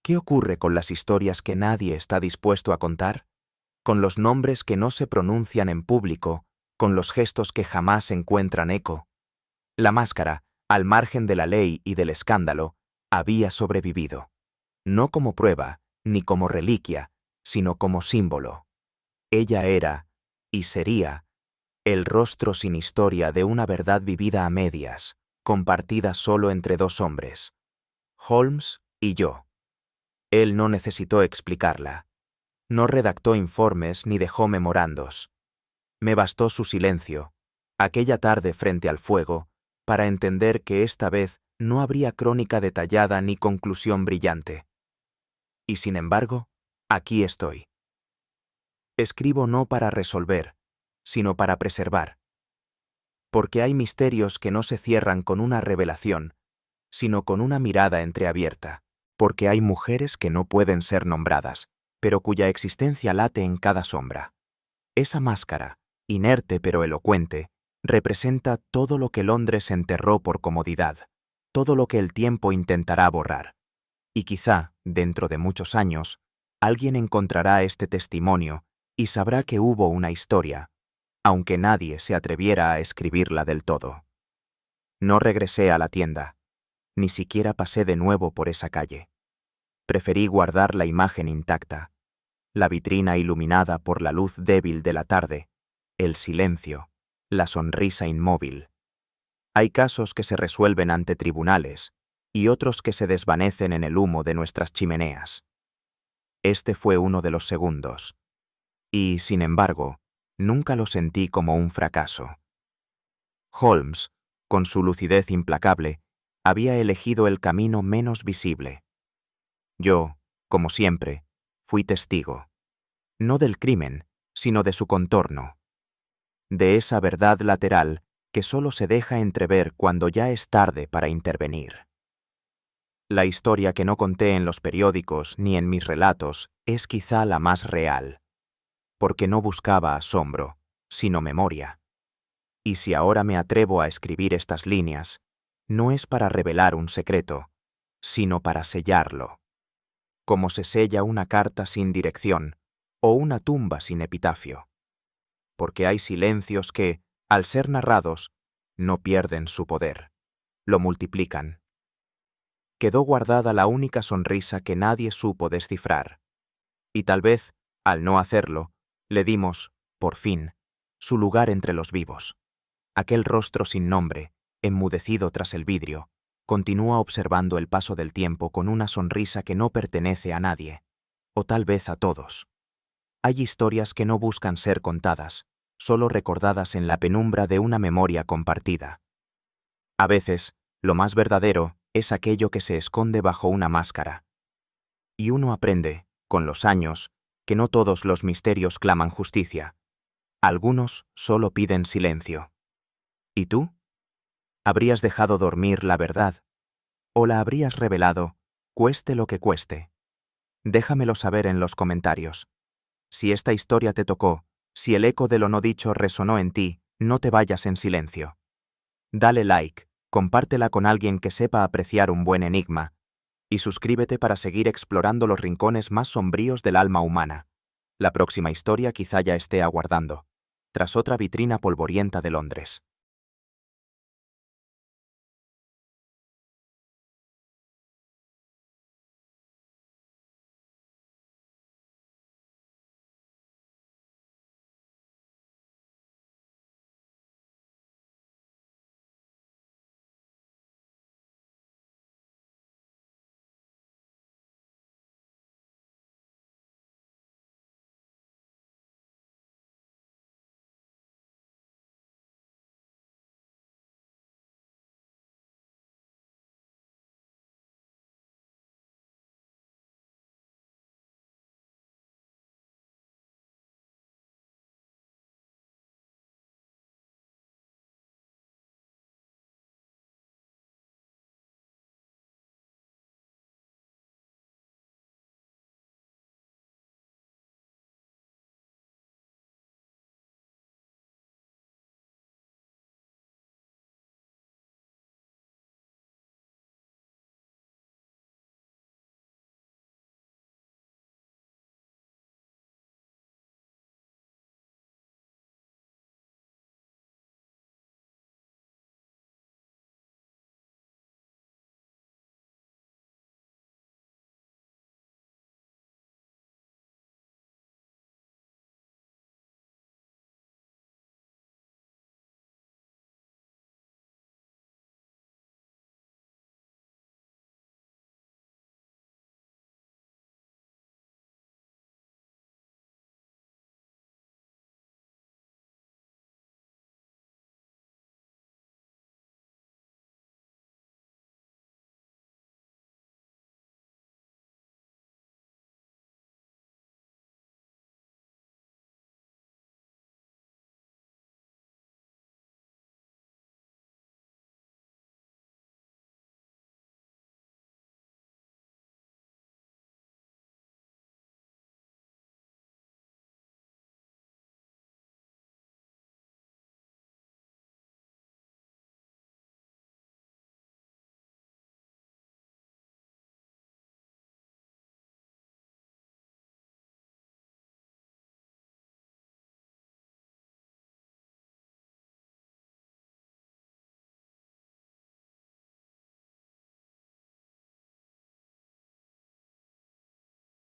¿Qué ocurre con las historias que nadie está dispuesto a contar? Con los nombres que no se pronuncian en público, con los gestos que jamás encuentran eco. La máscara, al margen de la ley y del escándalo, había sobrevivido. No como prueba, ni como reliquia, sino como símbolo. Ella era, y sería, el rostro sin historia de una verdad vivida a medias, compartida solo entre dos hombres, Holmes y yo. Él no necesitó explicarla. No redactó informes ni dejó memorandos. Me bastó su silencio, aquella tarde frente al fuego, para entender que esta vez no habría crónica detallada ni conclusión brillante. Y sin embargo, aquí estoy. Escribo no para resolver, sino para preservar. Porque hay misterios que no se cierran con una revelación, sino con una mirada entreabierta. Porque hay mujeres que no pueden ser nombradas, pero cuya existencia late en cada sombra. Esa máscara, inerte pero elocuente, representa todo lo que Londres enterró por comodidad, todo lo que el tiempo intentará borrar. Y quizá, dentro de muchos años, alguien encontrará este testimonio y sabrá que hubo una historia, aunque nadie se atreviera a escribirla del todo. No regresé a la tienda, ni siquiera pasé de nuevo por esa calle. Preferí guardar la imagen intacta, la vitrina iluminada por la luz débil de la tarde, el silencio, la sonrisa inmóvil. Hay casos que se resuelven ante tribunales y otros que se desvanecen en el humo de nuestras chimeneas. Este fue uno de los segundos. Y, sin embargo, nunca lo sentí como un fracaso. Holmes, con su lucidez implacable, había elegido el camino menos visible. Yo, como siempre, fui testigo. No del crimen, sino de su contorno. De esa verdad lateral que solo se deja entrever cuando ya es tarde para intervenir. La historia que no conté en los periódicos ni en mis relatos es quizá la más real, porque no buscaba asombro, sino memoria. Y si ahora me atrevo a escribir estas líneas, no es para revelar un secreto, sino para sellarlo, como se sella una carta sin dirección o una tumba sin epitafio. Porque hay silencios que, al ser narrados, no pierden su poder, lo multiplican. Quedó guardada la única sonrisa que nadie supo descifrar, y tal vez, al no hacerlo, le dimos, por fin, su lugar entre los vivos. Aquel rostro sin nombre, enmudecido tras el vidrio, Continúa observando el paso del tiempo con una sonrisa que no pertenece a nadie, o tal vez a todos. Hay historias que no buscan ser contadas, solo recordadas en la penumbra de una memoria compartida. A veces, lo más verdadero es aquello que se esconde bajo una máscara. Y uno aprende, con los años, que no todos los misterios claman justicia. Algunos solo piden silencio. ¿Y tú? ¿Habrías dejado dormir la verdad? ¿O la habrías revelado, cueste lo que cueste? Déjamelo saber en los comentarios. Si esta historia te tocó, si el eco de lo no dicho resonó en ti, no te vayas en silencio. Dale like, compártela con alguien que sepa apreciar un buen enigma, y suscríbete para seguir explorando los rincones más sombríos del alma humana. La próxima historia quizá ya esté aguardando, tras otra vitrina polvorienta de Londres.